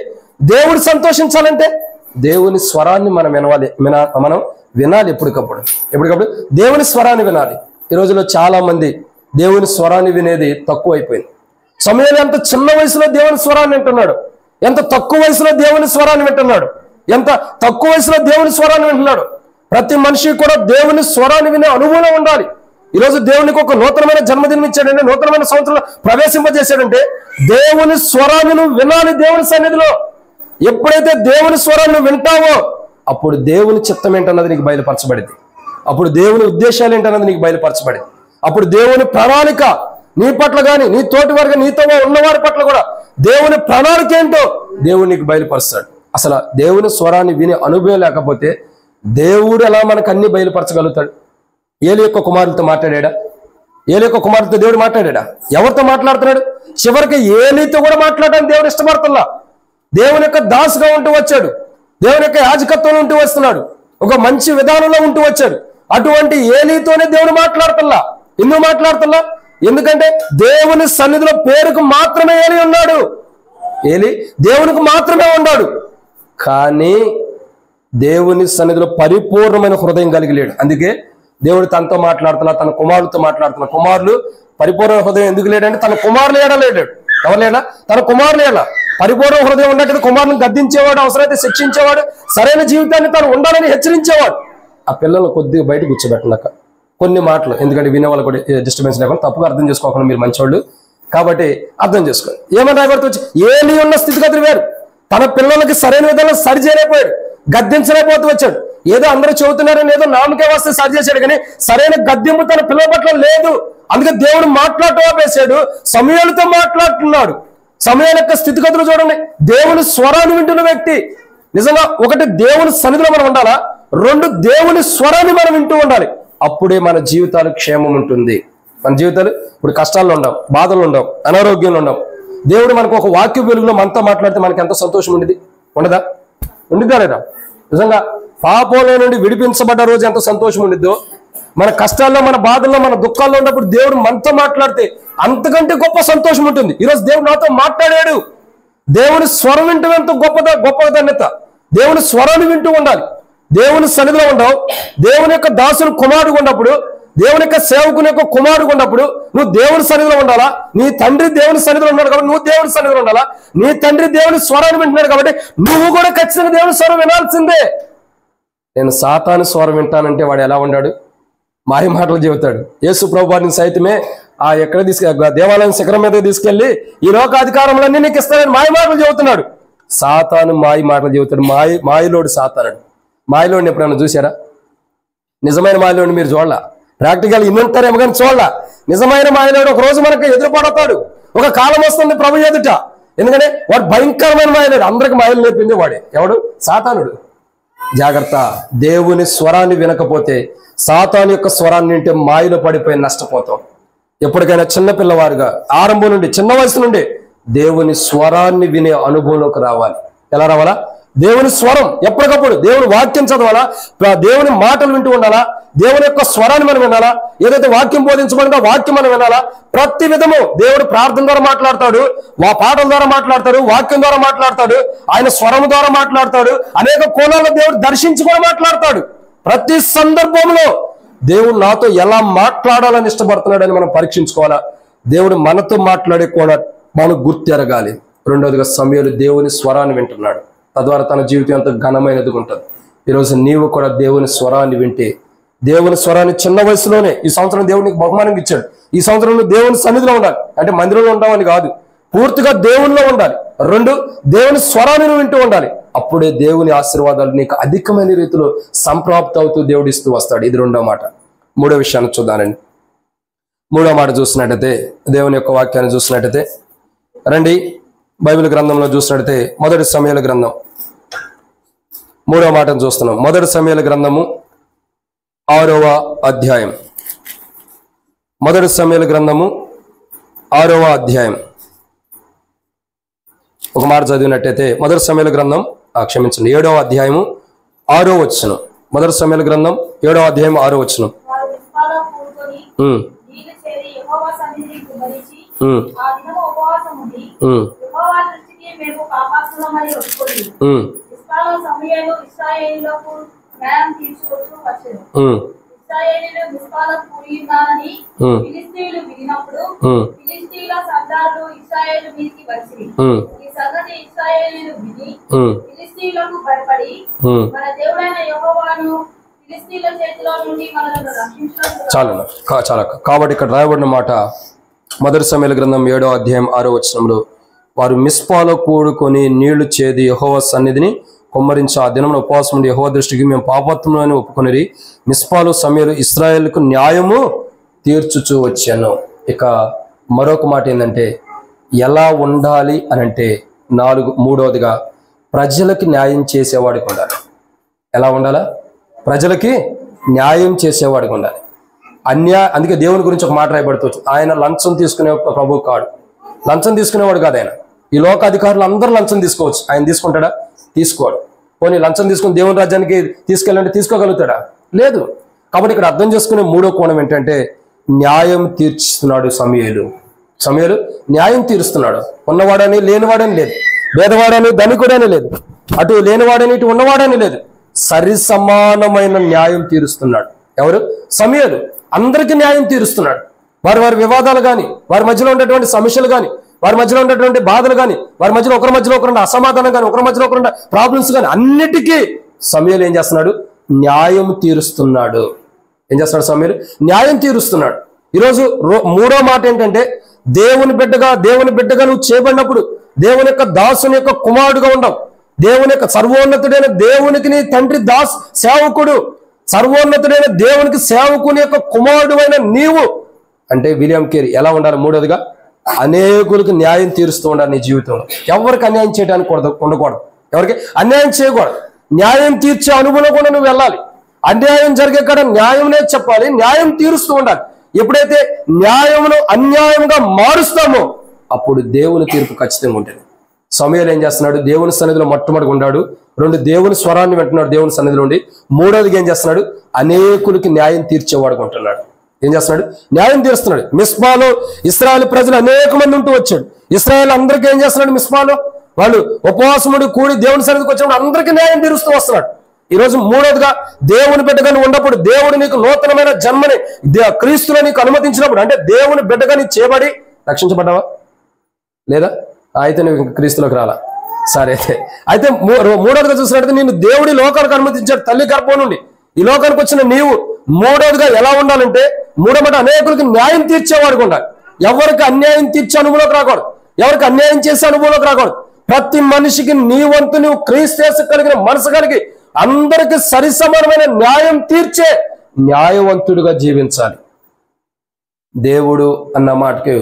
దేవుడు సంతోషించాలంటే దేవుని స్వరాన్ని మనం మనం వినాలి. ఎప్పటికప్పుడు దేవుని స్వరాన్ని వినాలి. ఈ రోజులో చాలా మంది దేవుని స్వరాన్ని వినేది తక్కువైపోయింది. సమూయేలు ఎంత చిన్న వయసులో దేవుని స్వరాన్ని వింటున్నాడు, ఎంత తక్కువ వయసులో దేవుని స్వరాన్ని వింటున్నాడు, ఎంత తక్కువ వయసులో దేవుని స్వరాన్ని వింటున్నాడు. ప్రతి మనిషి కూడా దేవుని స్వరాన్ని వినే అనుభవం ఉండాలి. ఈరోజు దేవునికి ఒక నూతనమైన జన్మదినం ఇచ్చాడంటే, నూతనమైన సంవత్సరంలో ప్రవేశింపజేశాడంటే దేవుని స్వరాన్ని నువ్వు వినాలి. దేవుని సన్నిధిలో ఎప్పుడైతే దేవుని స్వరాన్ని వింటావో అప్పుడు దేవుని చిత్తం ఏంటన్నది నీకు బయలుపరచబడింది. అప్పుడు దేవుని ఉద్దేశాలు ఏంటన్నది నీకు బయలుపరచబడింది. అప్పుడు దేవుని ప్రణాళిక నీ పట్ల కానీ, నీ తోటి వారిగా నీతో ఉన్నవారి పట్ల కూడా దేవుని ప్రణాళిక ఏంటో దేవుడు నీకు బయలుపరుస్తాడు. అసలు దేవుని స్వరాన్ని వినే అనుభవం లేకపోతే దేవుడు ఎలా మనకు అన్ని బయలుపరచగలుగుతాడు? ఏలి యొక్క కుమారులతో మాట్లాడా? ఏలి యొక్క కుమారులతో దేవుడు మాట్లాడా? ఎవరితో మాట్లాడుతున్నాడు? చివరికి ఏలితో కూడా మాట్లాడడానికి దేవుడు ఇష్టపడుతున్నా. దేవుని యొక్క దాసుగా ఉంటూ వచ్చాడు, దేవుని యొక్క యాజకత్వంలో ఉంటూ వస్తున్నాడు, ఒక మంచి విధానంలో ఉంటూ వచ్చాడు. అటువంటి ఏలితోనే దేవుడు మాట్లాడుతున్నా. ఎందుకు మాట్లాడుతున్నా? ఎందుకంటే దేవుని సన్నిధిలో పేరుకు మాత్రమే ఏలి ఉన్నాడు. ఏలి దేవునికి మాత్రమే ఉన్నాడు, కానీ దేవుని సన్నిధిలో పరిపూర్ణమైన హృదయం కలిగి లేడు. అందుకే దేవుడు తనతో మాట్లాడుతున్నా, తన కుమారులతో మాట్లాడుతున్నా. కుమారులు పరిపూర్ణ హృదయం ఎందుకు లేడంటే తన కుమారులు లేడాడు. ఎవరు లేడా? తన కుమారులు లేడా? పరిపూర్ణ హృదయం ఉన్నట్టు కుమారులను గద్దించేవాడు, అవసరమైతే శిక్షించేవాడు, సరైన జీవితాన్ని తను ఉండాలని హెచ్చరించేవాడు. ఆ పిల్లలను కొద్దిగా బయట కూర్చోబెట్టినాక కొన్ని మాటలు, ఎందుకంటే వినే వాళ్ళు కూడా డిస్టర్బెన్స్ లేకుండా తప్పుగా అర్థం చేసుకోకుండా మీరు మంచివాళ్ళు కాబట్టి అర్థం చేసుకోండి. ఏమని రాయబడుతూ ఏలి ఉన్న స్థితిగతులు వేరు. తన పిల్లలకి సరైన విధంగా సరి చేయలేకపోయాడు, గద్దించలేకపోతూ వచ్చాడు. ఏదో అందరూ చెబుతున్నారని ఏదో నామకే వస్తే సరి చేశాడు, కానీ సరైన గద్దింపు తన పిల్లల పట్ల లేదు. అందుకే దేవుడు మాట్లాడటం ఆపేశాడు, సమూయేలుతో మాట్లాడుతున్నాడు. సమూయేలు యొక్క స్థితిగతులు చూడండి. దేవుని స్వరాన్ని వింటున్న వ్యక్తి. నిజంగా ఒకటి, దేవుని సన్నిధిలో మనం ఉండాలా, రెండు, దేవుని స్వరాన్ని మనం వింటూ ఉండాలి. అప్పుడే మన జీవితాలు క్షేమం ఉంటుంది. మన జీవితాలు ఇప్పుడు కష్టాల్లో ఉండం, బాధలు ఉండం, అనారోగ్యంలో ఉండం. దేవుడు మనకు ఒక వాక్య వెలుగులో మనతో మాట్లాడితే మనకి ఎంత సంతోషం ఉండేది, ఉండదా? ఉండిద్దా లేదా? నిజంగా పాపంలో నుండి విడిపించబడ్డ రోజు ఎంత సంతోషం ఉండిద్దో, మన కష్టాల్లో, మన బాధల్లో, మన దుఃఖాల్లో ఉన్నప్పుడు దేవుడు మనతో మాట్లాడితే అంతకంటే గొప్ప సంతోషం ఉంటుంది. ఈరోజు దేవుడు నాతో మాట్లాడాడు. దేవుని స్వరం వింటూ ఎంతో గొప్ప ధన్యత. దేవుని స్వరాన్ని వింటూ ఉండాలి. దేవుని సన్నిధిలో ఉండవు. దేవుని యొక్క దాసుని కుమారుడు ఉన్నప్పుడు, దేవుని యొక్క సేవకుని యొక్క కుమారుడు ఉన్నప్పుడు నువ్వు దేవుని సన్నిధిలో ఉండాలా. నీ తండ్రి దేవుని సన్నిధిలో ఉన్నాడు కాబట్టి నువ్వు దేవుని సన్నిధిలో ఉండాలా. నీ తండ్రి దేవుని స్వరాన్ని వింటున్నాడు కాబట్టి నువ్వు కూడా ఖచ్చితంగా దేవుని స్వరం వినాల్సిందే. నేను సాతాను స్వరం వింటానంటే వాడు ఎలా ఉన్నాడు? మాయ మాటలు చెబుతాడు. యేసు ప్రభువారిని సైతమే ఎక్కడ దేవాలయం శిఖరం మీద తీసుకెళ్లి ఈ లోక అధికారంలన్నీ నీకు ఇస్తానని మాయ మాటలు చెబుతున్నాడు. సాతాను మాయ మాటలు చెబుతాడు. మాయలోడు సాతానుడు. మాయలోడిని ఎప్పుడైనా చూసారా? నిజమైన మాయలోడిని మీరు చూడాల. ప్రాక్టికల్ ఇన్నంటారేమో కానీ చూడాల. నిజమైన మాయలోడు ఒక రోజు మనకు ఎదురుపడతాడు. ఒక కాలం వస్తుంది ప్రభు ఎదుట. ఎందుకంటే వాడు భయంకరమైన మాయలోడు. అందరికి మాయలు నేర్పింది వాడే. ఎవడు? సాతానుడు. జాగ్రత్త. దేవుని స్వరాన్ని వినకపోతే, సాతాను యొక్క స్వరాన్ని వింటే మాయలో పడిపోయి నష్టపోతాం. ఎప్పటికైనా చిన్నపిల్లవారుగా ఆరంభం నుండి, చిన్న వయసు నుండి దేవుని స్వరాన్ని వినే అనుభవంలోకి రావాలి. ఎలా రావాలా? దేవుని స్వరం ఎప్పటికప్పుడు, దేవుని వాక్యం చదవాలా, దేవుని మాటలు వింటూ ఉండాలా, దేవుని యొక్క స్వరాన్ని మనం వినాలా. ఏదైతే వాక్యం బోధించబడిందో వాక్యం మనం వినాలా. ప్రతి విధము దేవుడు ప్రార్థన ద్వారా మాట్లాడతాడు, పాటల ద్వారా మాట్లాడతాడు, వాక్యం ద్వారా మాట్లాడతాడు, ఆయన స్వరం ద్వారా మాట్లాడతాడు. అనేక కోణాల్లో దేవుడు దర్శించి కూడా మాట్లాడతాడు. ప్రతి సందర్భంలో దేవుడు నాతో ఎలా మాట్లాడాలని ఇష్టపడుతున్నాడని మనం పరీక్షించుకోవాలా. దేవుడు మనతో మాట్లాడే కోణం మనం గుర్తెరగాలి. రెండోదిగా సమూయేలు దేవుని స్వరాన్ని వింటున్నాడు. తద్వారా తన జీవితం ఎంత ఘనమైనది ఉంటుంది. ఈరోజు నీవు కూడా దేవుని స్వరాన్ని వింటే, దేవుని స్వరాన్ని చిన్న వయసులోనే, ఈ సంవత్సరం దేవునికి బహుమానం ఇచ్చాడు. ఈ సంవత్సరంలో దేవుని సన్నిధిలో ఉండాలి. అంటే మందిరంలో ఉంటామని కాదు, పూర్తిగా దేవునిలో ఉండాలి. రెండు, దేవుని స్వరాన్ని వింటూ ఉండాలి. అప్పుడే దేవుని ఆశీర్వాదాలు నీకు అధికమైన రీతిలో సంప్రాప్తి అవుతూ దేవుడు ఇస్తూ వస్తాడు. ఇది రెండో మాట. మూడో విషయాన్ని చూద్దానండి. మూడో మాట చూసినట్టయితే, దేవుని యొక్క వాక్యాన్ని చూసినట్టయితే రండి, బైబిల్ గ్రంథంలో చూసినట్టయితే మొదటి సమూయేలు గ్రంథం మూడో మాటను చూస్తున్నాం. మొదటి సమూయేలు గ్రంథము 6వ అధ్యాయం. మొదటి సమూయేలు గ్రంథము 6వ అధ్యాయం ఒక మాట చదివినట్టయితే, మొదటి సమూయేలు గ్రంథం 7వ అధ్యాయము 6వ వచనం. మొదటి సమూయేలు గ్రంథం 7వ అధ్యాయం 6వ వచనం. చాలా కాబట్టి ఇక్కడ రాయబడిన మాట మొదటి సమూయేలు గ్రంథం 7వ అధ్యాయం 6వ వచనంలో, వారు మిస్పాలో కూడుకొని నీళ్లు చేది యెహోవా సన్నిధిని కుమ్మరించి ఆ దినమున ఉపవాసం ఉండి యెహోవా దృష్టికి మేము పాపత్వములని ఒప్పుకొనిరి. మిస్పాలో సమూయేలు ఇశ్రాయేలుకు న్యాయము తీర్చుచూ వచ్చాను. ఇక మరొక మాట ఏంటంటే, ఎలా ఉండాలి అని అంటే, మూడవదిగా ప్రజలకి న్యాయం చేసేవాడికి ఉండాలి. ఎలా ఉండాలా? ప్రజలకి న్యాయం చేసేవాడికి ఉండాలి. అందుకే దేవుని గురించి ఒక మాట రాయబడుతుంది, ఆయన లంచం తీసుకునే ప్రభువు కాడు. లంచం తీసుకునేవాడు కాదు ఆయన. ఈ లోక అధికారులు అందరూ లంచం తీసుకోవచ్చు, ఆయన తీసుకుంటాడా? తీసుకోడు. పోనీ లంచం తీసుకుని దేవుని రాజ్యానికి తీసుకెళ్ళంటే తీసుకోగలుగుతాడా? లేదు. కాబట్టి ఇక్కడ అర్థం చేసుకునే మూడో కోణం ఏంటంటే, న్యాయం తీర్చుతున్నాడు సమూయేలు. న్యాయం తీరుస్తున్నాడు. ఉన్నవాడని లేనివాడని లేదు, భేదవాడని ధనికుడని లేదు, అటు లేనివాడని ఇటు ఉన్నవాడని లేదు, సరి సమానమైన న్యాయం తీరుస్తున్నాడు. ఎవరు? సమూయేలు. అందరికీ న్యాయం తీరుస్తున్నాడు. వారి వివాదాలు కానీ, వారి మధ్యలో ఉన్నటువంటి సమస్యలు కానీ, వారి మధ్యలో ఉన్నటువంటి బాధలు కానీ, వారి మధ్యలో ఒకరి మధ్యలో ఒకరుండే అసమాధానం కానీ, ఒకరి మధ్యలో ఒకరుండే ప్రాబ్లమ్స్ కానీ, అన్నిటికీ సమూయేలు ఏం చేస్తున్నాడు? న్యాయం తీరుస్తున్నాడు. ఏం చేస్తున్నాడు సమూయేలు? న్యాయం తీరుస్తున్నాడు. ఈరోజు మూడో మాట ఏంటంటే, దేవుని బిడ్డగా నువ్వు చేయబడినప్పుడు, దేవుని యొక్క దాసుని యొక్క కుమారుడుగా ఉండవు. దేవుని యొక్క సర్వోన్నతుడైన దేవునికి నీ తండ్రి సేవకుడు, సర్వోన్నతుడైన దేవునికి సేవకుని యొక్క కుమారుడు అయిన నీవు అంటే విలియం కేరీ ఎలా ఉండాలి? మూడోదిగా అనేకులకు న్యాయం తీరుస్తూ ఉండాలి నీ జీవితంలో. ఎవరికి అన్యాయం చేయడానికి ఉండకూడదు, ఎవరికి అన్యాయం చేయకూడదు. న్యాయం తీర్చే అనుభవంలో కూడా నువ్వు వెళ్ళాలి. అన్యాయం జరిగే కాడ న్యాయంనే చెప్పాలి, న్యాయం తీరుస్తూ ఉండాలి. ఎప్పుడైతే న్యాయమును అన్యాయంగా మారుస్తామో అప్పుడు దేవుని తీర్పు ఖచ్చితంగా ఉంటుంది. సమూయేలు ఏం చేస్తున్నాడు? దేవుని సన్నిధిలో మొట్టమొదటి ఉన్నాడు. 2 దేవుని స్వరాన్ని వింటున్నాడు దేవుని సన్నిధిలో ఉండి. 3వదిగా ఏం చేస్తున్నాడు? అనేకులకి న్యాయం తీర్చేవాడుగా ఉంటున్నాడు. ఏం చేస్తున్నాడు? న్యాయం తీరుస్తున్నాడు. మిస్పాలో ఇశ్రాయేలు ప్రజలు అనేక మంది ఉంటూ వచ్చాడు. ఇశ్రాయేలు అందరికీ ఏం చేస్తున్నాడు? మిస్పాలో వాళ్ళు ఉపవాసముడు కూడి దేవుని సన్నిధికి వచ్చినప్పుడు అందరికీ న్యాయం తీరుస్తూ వస్తున్నాడు. ఈరోజు 3వదిగా దేవుని బిడ్డగా ఉన్నప్పుడు దేవుడు నీకు నూతనమైన జన్మని క్రీస్తులో నీకు అనుమతించినప్పుడు, అంటే దేవుని బిడ్డగా నీ చేయబడి రక్షించబడ్డావా లేదా? అయితే నువ్వు క్రీస్తులోకి రాలా. సరే, అయితే 3వదిగా చూసినట్టు నిన్ను దేవుడి లోకానికి అనుమతించాడు. తల్లి గర్భం నుండి ఈ లోకానికి వచ్చిన నీవు 3వదిగా ఎలా ఉండాలంటే, 3వ అనేకులకి న్యాయం తీర్చేవాడుగా ఉండాలి. ఎవరికి అన్యాయం తీర్చే అనుభవంలోకి రాకూడదు, ఎవరికి అన్యాయం చేసే అనుభవంలోకి రాకూడదు. ప్రతి మనిషికి నీ వంతు నువ్వు క్రీస్తు కలిగిన మనసు కలిగి అందరికి సరిసమానమైన న్యాయం తీర్చే న్యాయవంతుడిగా జీవించాలి. దేవుడు అన్న మాటకి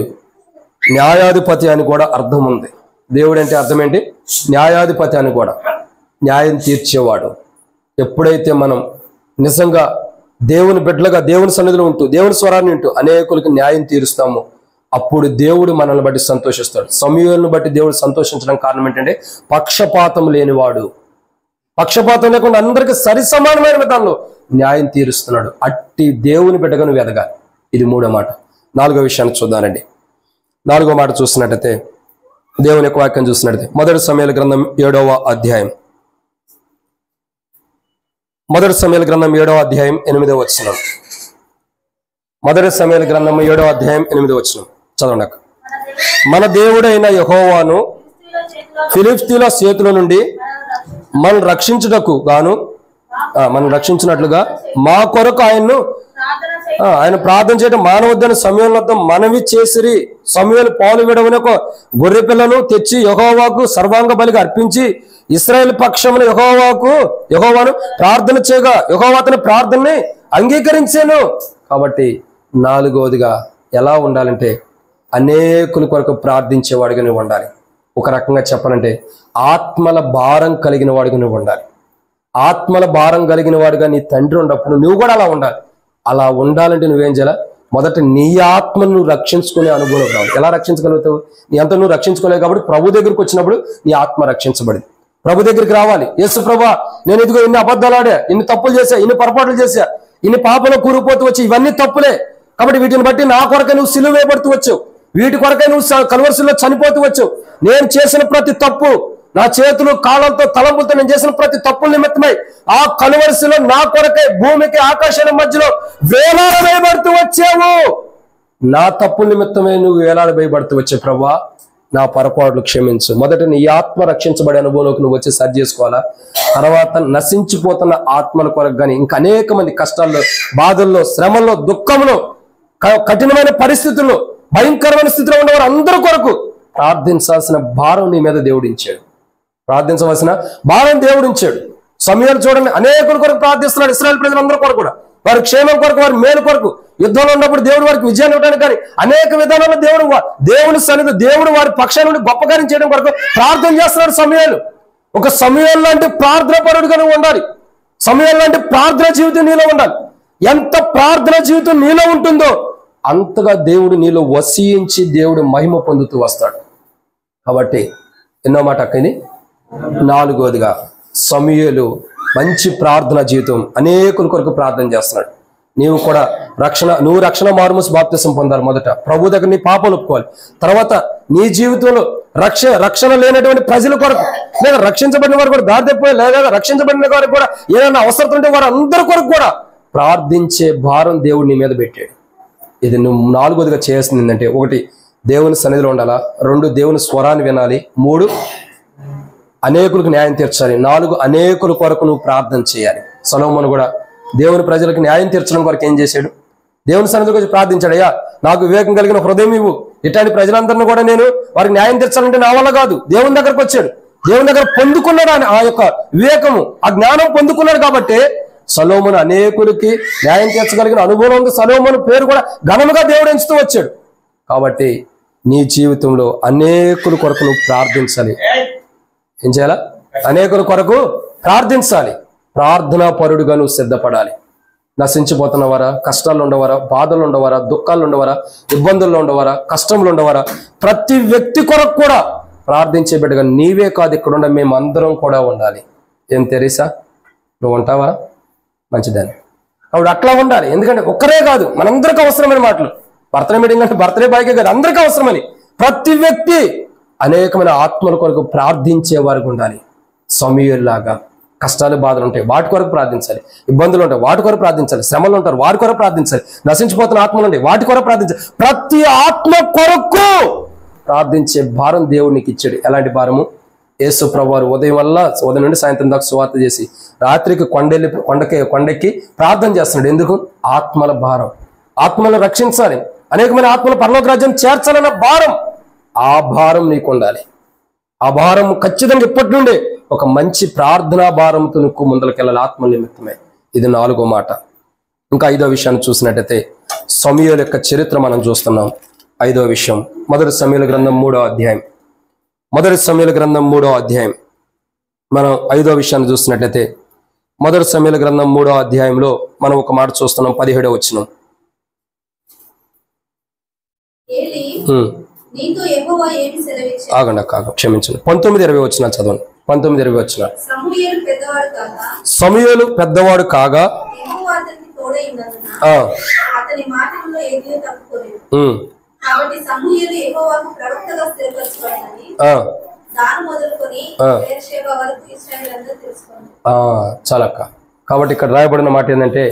న్యాయాధిపతి అని కూడా అర్థం ఉంది. దేవుడు అంటే అర్థం ఏంటి? న్యాయాధిపతి అని కూడా, న్యాయం తీర్చేవాడు. ఎప్పుడైతే మనం నిజంగా దేవుని బిడ్డలుగా దేవుని సన్నిధిలో ఉంటూ దేవుని స్వరాన్ని వింటూ అనేకులకి న్యాయం తీరుస్తాము, అప్పుడు దేవుడు మనల్ని బట్టి సంతోషిస్తాడు. సమూయేలును బట్టి దేవుడు సంతోషించడానికి కారణం ఏంటంటే పక్షపాతం లేనివాడు. పక్షపాతం లేకుండా అందరికీ సరిసమానమైన విధానంలో న్యాయం తీరుస్తున్నాడు. అట్టి దేవుని బిడ్డగా నువ్వు ఎదగాలి. ఇది 3వ మాట. 4వ విషయాన్ని చూద్దానండి. 4వ మాట చూసినట్టయితే, దేవుని యొక్క వాక్యం చూసినట్టయితే 1 సమూయేలు గ్రంథం 7వ అధ్యాయం 1 సమూయేలు గ్రంథం 7వ అధ్యాయం 8వ వచనం. 1 సమూయేలు గ్రంథం 7వ అధ్యాయం 8వ వచనం చదవండి. మన దేవుడైన యెహోవాను ఫిలిష్తీయుల చేతుల నుండి మనం రక్షించినట్లుగా మా కొరకు ఆయన ప్రార్థన చేయడం మానవద్దని సమూయేలు వద్ద మనవి చేసిరి. సమూయేలు పాలు విడవని ఒక గొర్రె పిల్లను తెచ్చి యెహోవాకు సర్వాంగ బలిగా అర్పించి ఇశ్రాయేలు పక్షమున యెహోవాను ప్రార్థన చేయగా యెహోవా అతని ప్రార్థనని అంగీకరించాను. కాబట్టి 4వదిగా ఎలా ఉండాలంటే అనేకుల కొరకు ప్రార్థించేవాడిగా నువ్వు ఉండాలి. ఒక రకంగా చెప్పాలంటే ఆత్మల భారం కలిగిన వాడిగా నువ్వు ఉండాలి. ఆత్మల భారం కలిగిన వాడిగా నీ తండ్రి ఉన్నప్పుడు నువ్వు కూడా అలా ఉండాలి. అలా ఉండాలంటే నువ్వేం చేయాలి? మొదట నీ ఆత్మను నువ్వు రక్షించుకునే అనుభవం రావాలి. ఎలా రక్షించగలుగుతావు? నీ అంతా నువ్వు రక్షించుకోలేవు. కాబట్టి ప్రభు దగ్గరికి వచ్చినప్పుడు నీ ఆత్మ రక్షించబడింది. ప్రభు దగ్గరికి రావాలి. యేసు ప్రభా, నేను ఇదిగో ఇన్ని అబద్ధాలు ఆడా, ఇన్ని తప్పులు చేశా, ఇన్ని పొరపాట్లు చేశా, ఇన్ని పాపలో కూరుకుపోతూ వచ్చి ఇవన్నీ తప్పులే. కాబట్టి వీటిని బట్టి నా కొరకే నువ్వు సిలువ వేయబడుతూ వచ్చావు, వీటి కొరకే నువ్వు కల్వరిశిలో చనిపోతూ వచ్చావు. నేను చేసిన ప్రతి తప్పు, నా చేతులు కాళ్ళతో తలంపులతో నేను చేసిన ప్రతి తప్పుల నిమిత్తమై ఆ కల్వరిశిలో నా కొరకై భూమికి ఆకాశాల మధ్యలో వేలాడవేయబడుతూ వచ్చావు. నా తప్పుల నిమిత్తమే నువ్వు వేలాడవేయబడుతూ వచ్చావు. ప్రభా, నా పొరపాట్లు క్షమించు. మొదట నీ ఆత్మ రక్షించబడే అనుభవంలోకి నువ్వు వచ్చి సరి చేసుకోవాలా. తర్వాత నశించిపోతున్న ఆత్మల కొరకు కానీ ఇంకా అనేక మంది కష్టాల్లో, బాధల్లో, శ్రమల్లో, దుఃఖంలో, కఠినమైన పరిస్థితుల్లో, భయంకరమైన స్థితిలో ఉన్నవారు అందరి కొరకు ప్రార్థించాల్సిన భారం నీ మీద దేవుడించాడు. ప్రార్థించవలసిన భారం దేవుడించాడు. సమూయేలు చూడండి, అనేకుల కొరకు ప్రార్థిస్తున్నాడు. ఇశ్రాయేలు ప్రజలందరి కొరకు కూడా, వారి క్షేమం కొరకు, వారి మేలు కొరకు, యుద్ధంలో ఉన్నప్పుడు దేవుడు వారికి విజయాన్ని ఇవ్వడానికి కానీ అనేక విధానాల్లో దేవుని సన్నిధి దేవుడు వారి పక్షాల నుండి గొప్ప కార్యం చేయడం కొరకు ప్రార్థన చేస్తున్నాడు సమూయేలు. ఒక సమూయేలు లాంటి ప్రార్థన పరుడుగా నువ్వు ఉండాలి. సమూయేలు లాంటి ప్రార్థన జీవితం నీలో ఉండాలి. ఎంత ప్రార్థన జీవితం నీలో ఉంటుందో అంతగా దేవుడు నీలో వసించి దేవుడు మహిమ పొందుతూ వస్తాడు. కాబట్టి ఎన్నో మాట అక్కడి 4వదిగా సమూయేలు మంచి ప్రార్థన జీవితం, అనేకుల కొరకు ప్రార్థన చేస్తున్నాడు. నీవు కూడా నువ్వు రక్షణ మారుమూసి బాప్తిసం పొందాలి. మొదట ప్రభు దగ్గర నీ పాపాలు ఒప్పుకోవాలి. తర్వాత నీ జీవితంలో రక్షణ లేనటువంటి ప్రజల కొరకు, లేదా రక్షించబడిన వారు కూడా దారి తప్పిపోయి, లేదా రక్షించబడిన వారికి కూడా ఏదైనా అవసరం ఉంటే వారు అందరి కొరకు కూడా ప్రార్థించే భారం దేవుడు నీ మీద పెట్టాడు. ఇది నువ్వు 4వదిగా చేయాల్సింది ఏంటంటే, 1 దేవుని సన్నిధిలో ఉండాలా, 2 దేవుని స్వరాన్ని వినాలి, 3 అనేకులకు న్యాయం తీర్చాలి, 4 అనేకుల కొరకు నువ్వు ప్రార్థన చేయాలి. సొలొమోను కూడా దేవుని ప్రజలకు న్యాయం తీర్చడం కొరకు ఏం చేశాడు? దేవుని సన్నిధికి వచ్చి ప్రార్థించాడు. అయ్యా, నాకు వివేకం కలిగిన హృదయం ఇవ్వు, ఇట్లాంటి ప్రజలందరినీ కూడా నేను వారికి న్యాయం తీర్చాలంటే నా వల్ల కాదు. దేవుని దగ్గరకు వచ్చాడు, దేవుని దగ్గర పొందుకున్నాడు ఆ యొక్క వివేకము, ఆ జ్ఞానం పొందుకున్నాడు. కాబట్టి సొలొమోను అనేకులకి న్యాయం తీర్చగలిగిన అనుభవం ఉంది. సొలొమోను పేరు కూడా ఘనముగా దేవుడు ఎంచుతూ వచ్చాడు. కాబట్టి నీ జీవితంలో అనేకుల కొరకు నువ్వు ప్రార్థించాలి. ఏం చేయాలా? అనేకుల కొరకు ప్రార్థించాలి. ప్రార్థనా పరుడుగా నువ్వు సిద్ధపడాలి. నశించిపోతున్నవారా, కష్టాలు ఉండవారా, బాధలు ఉండవారా, దుఃఖాలు ఉండవారా, ఇబ్బందుల్లో ఉండవారా, కష్టంలో ఉండవారా, ప్రతి వ్యక్తి కొరకు కూడా ప్రార్థించే బిడ్డగా నీవే కాదు, ఇక్కడుండ మేమందరం కూడా ఉండాలి. ఏం తెరీసా, నువ్వు ఉంటావా? మంచిదాన్ని. అప్పుడు అట్లా ఉండాలి. ఎందుకంటే ఒక్కరే కాదు, మనందరికీ అవసరమైన మాటలు. బర్త్డే మీటింగ్ అంటే బర్త్డే బాయ్కే కాదు, అందరికీ అవసరమని. ప్రతి వ్యక్తి అనేకమైన ఆత్మల కొరకు ప్రార్థించే వారికి ఉండాలి. సమూయేలులాగా కష్టాలు బాధలు ఉంటాయి, వాటి కొరకు ప్రార్థించాలి. ఇబ్బందులు ఉంటాయి, వాటి కొరకు ప్రార్థించాలి. శ్రమలు ఉంటారు, వాటి కొరకు ప్రార్థించాలి. నశించిపోతున్న ఆత్మలు ఉంటాయి, వాటి కొరకు ప్రార్థించాలి. ప్రతి ఆత్మ కొరకు ప్రార్థించే భారం దేవుడు నీకు ఇచ్చాడు. ఎలాంటి భారము? యేసు ప్రభువారు ఉదయం నుండి సాయంత్రం దాకా సువార్త చేసి రాత్రికి కొండెక్కి ప్రార్థన చేస్తున్నాడు. ఎందుకు? ఆత్మల భారం. ఆత్మలను రక్షించాలి, అనేకమైన ఆత్మల పరలోక రాజ్యం చేర్చాలన్న భారం. ఆ భారం నీకు ఉండాలి. ఆ భారం ఖచ్చితంగా ఇప్పటి నుండే ఒక మంచి ప్రార్థనా భారంతో నువ్వు ముందరకెళ్ళాలి, ఆత్మ నిమిత్తమే. ఇది 4వ మాట. ఇంకా 5వ విషయాన్ని చూసినట్టయితే సమూయేలు యొక్క చరిత్ర మనం చూస్తున్నాం. 5వ విషయం మొదటి సమూయేలు గ్రంథం 3వ అధ్యాయం. మొదటి సమూయేలు గ్రంథం 3వ అధ్యాయం మనం 5వ విషయాన్ని చూసినట్లయితే మొదటి సమూయేలు గ్రంథం 3వ అధ్యాయంలో మనం ఒక మాట చూస్తున్నాం. 17వ వచనం. ఆగండి, క్షమించండి. 19-20 వచనాలు చదవండి. 19-20 వచనాలు. సమూయేలు పెద్దవాడు కాగా చాలక్క. కాబట్టి ఇక్కడ రాయబడిన మాట ఏంటంటే,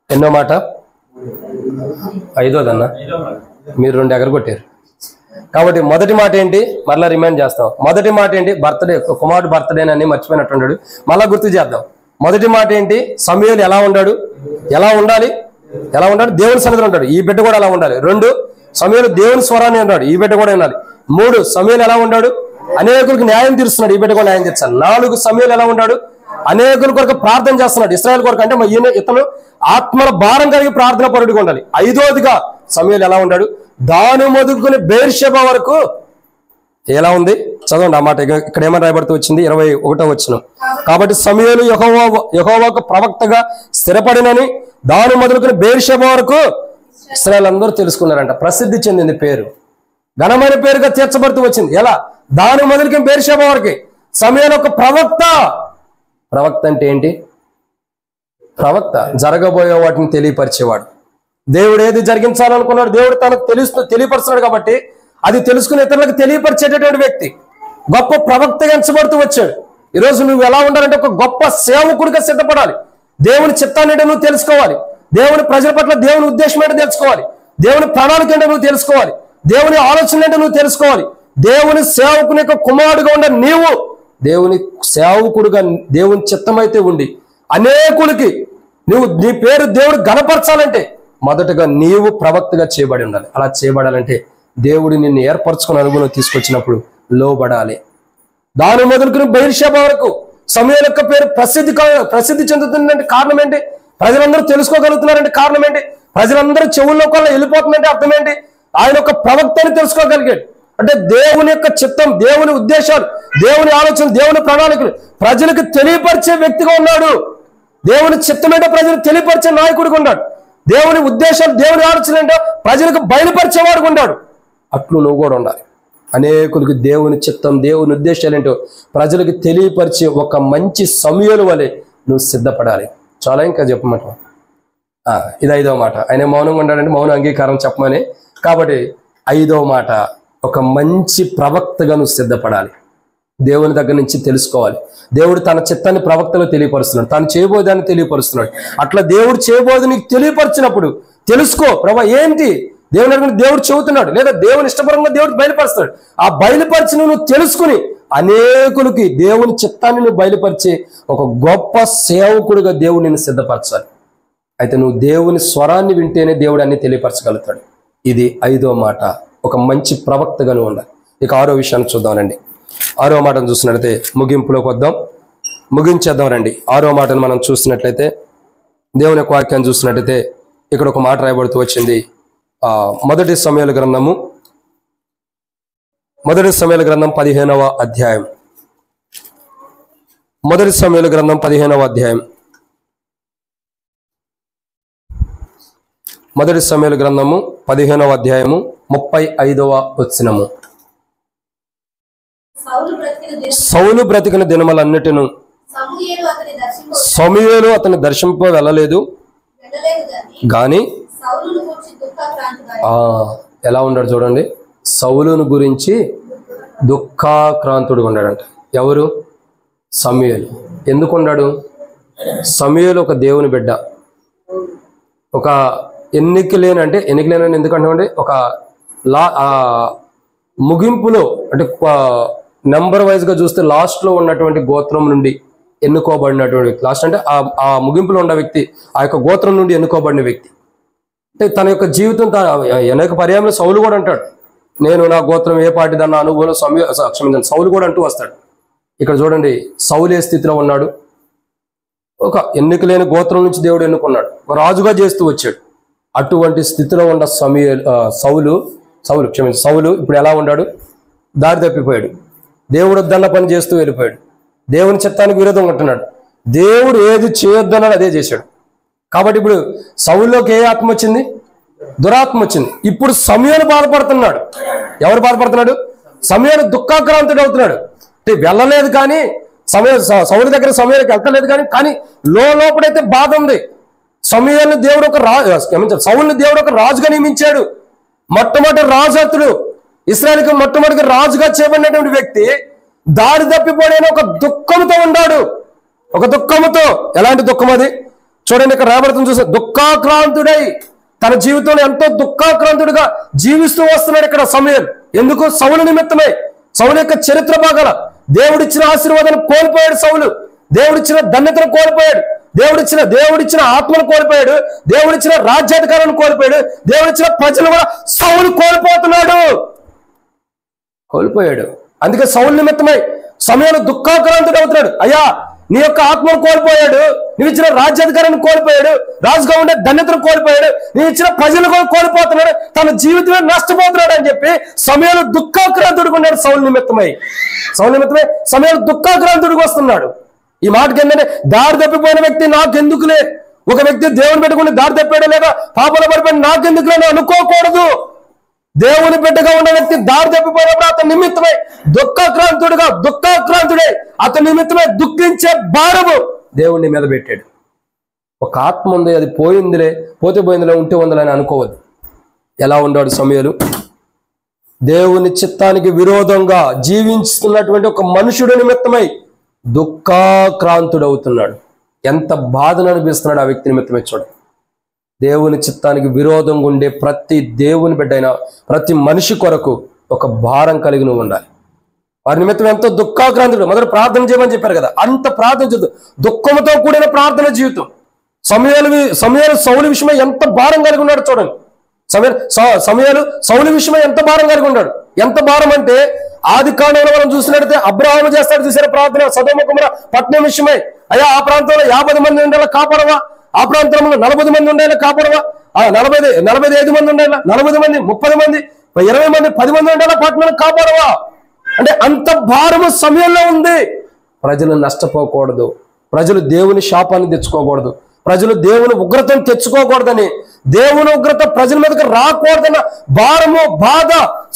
ఎన్నో మాట? 5వదన్నా, మీరు 2 ఎగరగొట్టారు. కాబట్టి మొదటి మాట ఏంటి? మరలా రిమైండ్ చేస్తాం. మొదటి మాట ఏంటి? బర్త్డే, కుమారుడు బర్త్డే అని మర్చిపోయినట్టున్నాడు. మళ్ళా గుర్తు చేద్దాం. మొదటి మాట ఏంటి? సమూయేలు ఎలా ఉండాలి? దేవుని సన్నిధిలో ఉంటాడు. ఈ బిడ్డ కూడా అలా ఉండాలి. 2, సమూయేలు దేవుని స్వరాన్ని ఉన్నాడు. ఈ బిడ్డ కూడా వినాలి. 3, సమూయేలు ఎలా ఉన్నాడు? అనేకులకు న్యాయం తీరుస్తున్నాడు. ఈ బిడ్డ కూడా న్యాయం తీర్చాలి. 4, సమూయేలు ఎలా ఉన్నాడు? అనేకుల కొరకు ప్రార్థన చేస్తున్నాడు. ఇశ్రాయేల్ కొరకు అంటే ఇతను ఆత్మల భారం కలిగి ప్రార్థన పరుడిగా ఉండాలి. 5వదిగా సమూయేలు ఎలా ఉన్నాడు? దాని మొదలుకొని బెయేర్షెబా వరకు ఎలా ఉంది? చదవండి ఆ మాట. ఇక్కడ ఏమని రాయబడుతూ వచ్చింది? 21వ వచనం. కాబట్టి సమూయేలు యెహోవాకు ప్రవక్తగా స్థిరపడినని దాని మొదలుకొని బెయేర్షెబా వరకు ఇశ్రాయేల్ అందరూ తెలుసుకున్నారంట. ప్రసిద్ధి చెందింది, పేరు ఘనమైన పేరుగా తీర్చబడుతూ వచ్చింది. ఎలా? దాని మొదలుకొని బెయేర్షెబా వరకు సమూయేలు ఒక ప్రవక్త. ప్రవక్త అంటే ఏంటి? ప్రవక్త జరగబోయే వాటిని తెలియపరిచేవాడు. దేవుడు ఏది జరిగించాలనుకున్నాడు దేవుడు తనకు తెలియపరుస్తున్నాడు. కాబట్టి అది తెలుసుకుని ఇతరులకు తెలియపరిచేటటువంటి వ్యక్తి గొప్ప ప్రవక్తగా ఎంచబడుతూ వచ్చాడు. ఈరోజు నువ్వు ఎలా ఉండాలంటే ఒక గొప్ప సేవకుడిగా సిద్ధపడాలి. దేవుని చిత్తాన్ని ఏంటో నువ్వు తెలుసుకోవాలి. దేవుని ప్రజల పట్ల దేవుని ఉద్దేశం ఏంటో తెలుసుకోవాలి. దేవుని ప్రణాళిక ఏంటో నువ్వు తెలుసుకోవాలి. దేవుని ఆలోచన ఏంటో నువ్వు తెలుసుకోవాలి. దేవుని సేవకుని యొక్క కుమారుడుగా ఉండే నీవు దేవుని సేవకుడుగా దేవుని చిత్తమైతే ఉండి అనేకులకి నీ పేరు దేవుడు గణపరచాలంటే మొదటగా నీవు ప్రవక్తగా చేయబడి ఉండాలి. అలా చేయబడాలంటే దేవుడు నిన్ను ఏర్పరచుకుని అనుగుణం తీసుకొచ్చినప్పుడు లోబడాలి. దాని మొదలుకుని బెయేర్షెబా వరకు సమూయేలు యొక్క పేరు ప్రసిద్ధి చెందుతుందంటే కారణం ఏంటి? ప్రజలందరూ తెలుసుకోగలుగుతున్నారంటే కారణం ఏంటి? ప్రజలందరూ చెవుల్లో కల్లా వెళ్ళిపోతుందంటే అర్థం ఏంటి? ఆయన ఒక ప్రవక్తని తెలుసుకోగలిగాడు అంటే దేవుని యొక్క చిత్తం, దేవుని ఉద్దేశాలు, దేవుని ఆలోచన, దేవుని ప్రణాళికలు ప్రజలకు తెలియపరిచే వ్యక్తిగా ఉన్నాడు. దేవుని చిత్తం ఏంటో ప్రజలకు తెలియపరిచే నాయకుడిగా ఉన్నాడు. దేవుని ఉద్దేశాలు, దేవుని ఆలోచన ఏంటో ప్రజలకు బయలుపరిచేవాడుగా ఉన్నాడు. అట్లు నువ్వు కూడా ఉండాలి. అనేకులకు దేవుని చిత్తం, దేవుని ఉద్దేశాలు ఏంటో ప్రజలకు తెలియపరిచే ఒక మంచి సమూయేలు వలె నువ్వు సిద్ధపడాలి. చాలా ఇంకా చెప్పమాట. ఇది 5వ మాట. ఆయన మౌనంగా ఉండాలంటే మౌన అంగీకారం చెప్పమని. కాబట్టి 5వ మాట, ఒక మంచి ప్రవక్తగా నువ్వు సిద్ధపడాలి. దేవుని దగ్గర నుంచి తెలుసుకోవాలి. దేవుడు తన చిత్తాన్ని ప్రవక్తలో తెలియపరుస్తున్నాడు, తాను చేయబోదాన్ని తెలియపరుస్తున్నాడు. అట్లా దేవుడు చేయబోదు నీకు తెలియపరిచినప్పుడు తెలుసుకో, ప్రభా ఏంటి దేవుని దగ్గర దేవుడు చెబుతున్నాడు, లేదా దేవుని ఇష్టపరంగా దేవుడు బయలుపరుస్తాడు. ఆ బయలుపరిచి నువ్వు తెలుసుకుని అనేకులకి దేవుని చిత్తాన్ని నువ్వు బయలుపరిచే ఒక గొప్ప సేవకుడిగా దేవుడు నిన్ను సిద్ధపరచాలి. అయితే నువ్వు దేవుని స్వరాన్ని వింటేనే దేవుడు అన్ని తెలియపరచగలుగుతాడు. ఇది 5వ మాట, ఒక మంచి ప్రవక్తగా నువ్వు ఉండాలి. ఇక 6వ విషయాన్ని చూద్దామండి. 6వ మాటను చూసినట్లయితే ముగింపులోకి వద్దాం, ముగించేద్దాం రండి. 6వ మాటను మనం చూసినట్లయితే దేవుని యొక్క వాక్యాన్ని చూసినట్టయితే ఇక్కడ ఒక మాట రాయబడుతూ వచ్చింది. మొదటి సమూయేలు గ్రంథం 15వ అధ్యాయం. మొదటి సమూయేలు గ్రంథం 15వ అధ్యాయం. మొదటి సమూయేలు గ్రంథము 15వ అధ్యాయము 35వ వచనము. సౌలు బ్రతికిన దినములన్నిటిను సమూయేలు అతని దర్శింప వెళ్ళలేదు గాని ఎలా ఉన్నాడు చూడండి. సౌలును గురించి దుఃఖాక్రాంతుడుగా ఉన్నాడంట. ఎవరు? సమూయేలు. ఎందుకున్నాడు? సమూయేలు ఒక దేవుని బిడ్డ. ఒక ఎన్నికలేని ఎందుకంటే ఒక ముగింపులో అంటే నెంబర్ వైజ్గా చూస్తే లాస్ట్లో ఉన్నటువంటి గోత్రం నుండి ఎన్నుకోబడినటువంటి వ్యక్తి. లాస్ట్ అంటే ఆ ముగింపులో ఉన్న వ్యక్తి, ఆ యొక్క గోత్రం నుండి ఎన్నుకోబడిన వ్యక్తి. అంటే తన యొక్క జీవితం అనేక పర్యాయంలో సౌలు కూడా అంటాడు, నేను నా గోత్రం ఏ పాటిదన్న అనుభవం సౌలు కూడా అంటూ వస్తాడు. ఇక్కడ చూడండి, సౌలు ఏ స్థితిలో ఉన్నాడు? ఒక ఎన్నికలేని గోత్రం నుంచి దేవుడు ఎన్నుకున్నాడు, ఒక రాజుగా చేస్తూ వచ్చాడు. అటువంటి స్థితిలో ఉన్న సౌలు ఇప్పుడు ఎలా ఉన్నాడు? దారి తప్పిపోయాడు. దేవుడు వద్దన్న పని చేస్తూ వెళ్ళిపోయాడు. దేవుని చిత్తానికి విరోధంగా ఉంటున్నాడు. దేవుడు ఏది చేయొద్దన్నాడు అదే చేశాడు. కాబట్టి ఇప్పుడు సౌలులోకి ఏ ఆత్మ వచ్చింది? దురాత్మ వచ్చింది. ఇప్పుడు సమూయేలు బాధపడుతున్నాడు. ఎవరు బాధపడుతున్నాడు? సమూయేలు దుఃఖాక్రాంతుడు అవుతున్నాడు. అంటే వెళ్ళలేదు కానీ సౌలు దగ్గర సమూయేలుకి వెళ్తలేదు కానీ లోపడైతే బాధ ఉంది. సమూయేలుని దేవుడు సౌలుని దేవుడు ఒక రాజుగా నియమించాడు. మొట్టమొదటి రాజాతుడు, ఇశ్రాయేలుకి మొట్టమొదటి రాజుగా చేయబడినటువంటి వ్యక్తి దారి తప్పిపోయిన ఒక దుఃఖంతో ఉన్నాడు. ఒక దుఃఖముతో. ఎలాంటి దుఃఖం అది? చూడండి, ఇక్కడ రాబడుతుంది చూస్తే, దుఃఖాక్రాంతుడై తన జీవితంలో ఎంతో దుఃఖాక్రాంతుడిగా జీవిస్తూ వస్తున్నాడు ఇక్కడ సమూయేలు. ఎందుకు? సౌలు నిమిత్తమే. సౌలు యొక్క చరిత్ర బాగాల దేవుడిచ్చిన ఆశీర్వాదాన్ని కోల్పోయాడు సౌలు. దేవుడిచ్చిన ధన్యతను కోల్పోయాడు. దేవుడిచ్చిన ఆత్మను కోల్పోయాడు. దేవుడిచ్చిన రాజ్యాధికారాన్ని కోల్పోయాడు. దేవుడిచ్చిన ప్రజలు కూడా సౌలు కోల్పోయాడు. అందుకే సౌలు నిమిత్తమై సమూయేలు దుఃఖాక్రాంతుడు అవుతున్నాడు. అయ్యా, నీ యొక్క ఆత్మను కోల్పోయాడు, నువ్వు ఇచ్చిన రాజ్యాధికారాన్ని కోల్పోయాడు, రాజుగా ఉండే ధన్యతను కోల్పోయాడు, నువ్వు ఇచ్చిన ప్రజలు కూడా కోల్పోతున్నాడు, తన జీవితమే నష్టపోతున్నాడు అని చెప్పి సమూయేలు దుఃఖాక్రాంతుడిగా ఉన్నాడు. సౌలు నిమిత్తమై సమూయేలు దుఃఖాక్రాంతుడికి వస్తున్నాడు. ఈ మాటకి ఏంటంటే, దారి తప్పిపోయిన వ్యక్తి నాకెందుకులే, ఒక వ్యక్తి దేవుని పెట్టుకుని దారి తప్పాడు లేదా పాపల పడిపోయిన నాకెందుకులే అనుకోకూడదు. దేవుని బిడ్డగా ఉన్న వ్యక్తి దారి తప్పిపోయినప్పుడు అతని నిమిత్తమై దుఃఖాక్రాంతుడే అతని నిమిత్తమై దుఃఖించే భారము దేవుని మీద పెట్టాడు. ఒక ఆత్మ ఉంది, అది పోయిందిలే, పోయిందిలే, ఉంటే ఉందిలే అని అనుకోవద్దు. ఎలా ఉన్నాడు సమూయేలు? దేవుని చిత్తానికి విరోధంగా జీవిస్తున్నటువంటి ఒక మనుషుడు నిమిత్తమై దుఃఖాక్రాంతుడవుతున్నాడు. ఎంత బాధను అనిపిస్తున్నాడు ఆ వ్యక్తి నిమిత్తమై. చూడండి, దేవుని చిత్తానికి విరోధంగా ఉండే ప్రతి దేవుని బిడ్డైన ప్రతి మనిషి కొరకు ఒక భారం కలిగి నువ్వు ఉండాలి. వారి నిమిత్తం ఎంతో దుఃఖాక్రాంతుడు. మొదట ప్రార్థన చేయమని చెప్పారు కదా, అంత ప్రార్థన చేద్దాం. దుఃఖంతో కూడిన ప్రార్థన జీవితం. సమూయేలు సౌలు విషయమై ఎంత భారం కలిగి ఉన్నాడు చూడండి. సమూయేలు సౌలు విషయమై ఎంత భారం కలిగి ఉన్నాడు. ఎంత భారం అంటే, ఆది కాండంలో మనం చూసినట్టయితే అబ్రాహాము చేస్తాడు చూసారు ప్రార్థన, సదోమ గొమొర్రా పట్టణం విషయమై. అయ్యా, ఆ ప్రాంతంలో 50 మంది ఉండేలా కాపాడవా, ఆ ప్రాంతంలో 40 మంది ఉండేలా కాపాడవా, 45 మంది ఉండేలా, 40 మంది, 30 మంది, 20 మంది, 10 మంది ఉండేలా పట్టణాన్ని కాపాడవా అంటే అంత భారము సమయంలో ఉంది. ప్రజలు నష్టపోకూడదు, ప్రజలు దేవుని శాపాన్ని తెచ్చుకోకూడదు, ప్రజలు దేవుని ఉగ్రతను తెచ్చుకోకూడదని, దేవుని ఉగ్రత ప్రజల మీదకి రాకూడదన్న భారము బాధ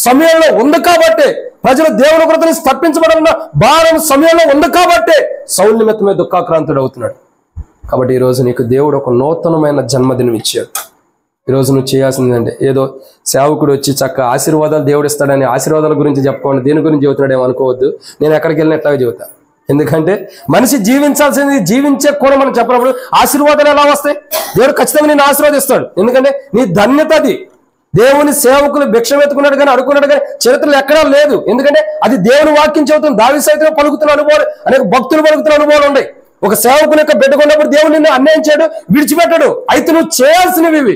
సమయంలో ఉంది. కాబట్టి ప్రజలు దేవుని ఉగ్రతని తప్పించబడాలన్న భారం సమయంలో ఉంది. కాబట్టి సౌలు నిమిత్తమే దుఃఖాక్రాంతుడు అవుతున్నాడు. కాబట్టి ఈరోజు నీకు దేవుడు ఒక నూతనమైన జన్మదినం ఇచ్చాడు. ఈరోజు నువ్వు చేయాల్సిందంటే, ఏదో సేవకుడు వచ్చి చక్క ఆశీర్వాదాలు దేవుడు ఇస్తాడని ఆశీర్వాదాల గురించి చెప్పుకోండి, దేని గురించి చెబుతున్నాడేమో అనుకోవద్దు. నేను ఎక్కడికి వెళ్ళినా ఎట్లాగే చెబుతాను. ఎందుకంటే మనిషి జీవించాల్సింది జీవించే కూడా మనం చెప్పినప్పుడు ఆశీర్వాదాలు ఎలా వస్తాయి? దేవుడు ఖచ్చితంగా నేను ఆశీర్వదిస్తాడు. ఎందుకంటే నీ ధన్యత అది. దేవుని సేవకులు భిక్షం ఎత్తుకున్నాడు కానీ అడుక్కున్నాడు కానీ చరిత్రలో ఎక్కడా లేదు. ఎందుకంటే అది దేవుని వాక్యం చెబుతుంది. దావీదు సైతం పలుకుతున్న అనుభవాలు, అనేక భక్తులు పలుకుతున్న అనుభవాలు ఉన్నాయి. ఒక సేవకుని యొక్క బిడ్డకున్నప్పుడు దేవుడు నిన్ను అన్యాయం చేయడు, విడిచిపెట్టాడు. అయితే నువ్వు చేయాల్సినవి ఇవి.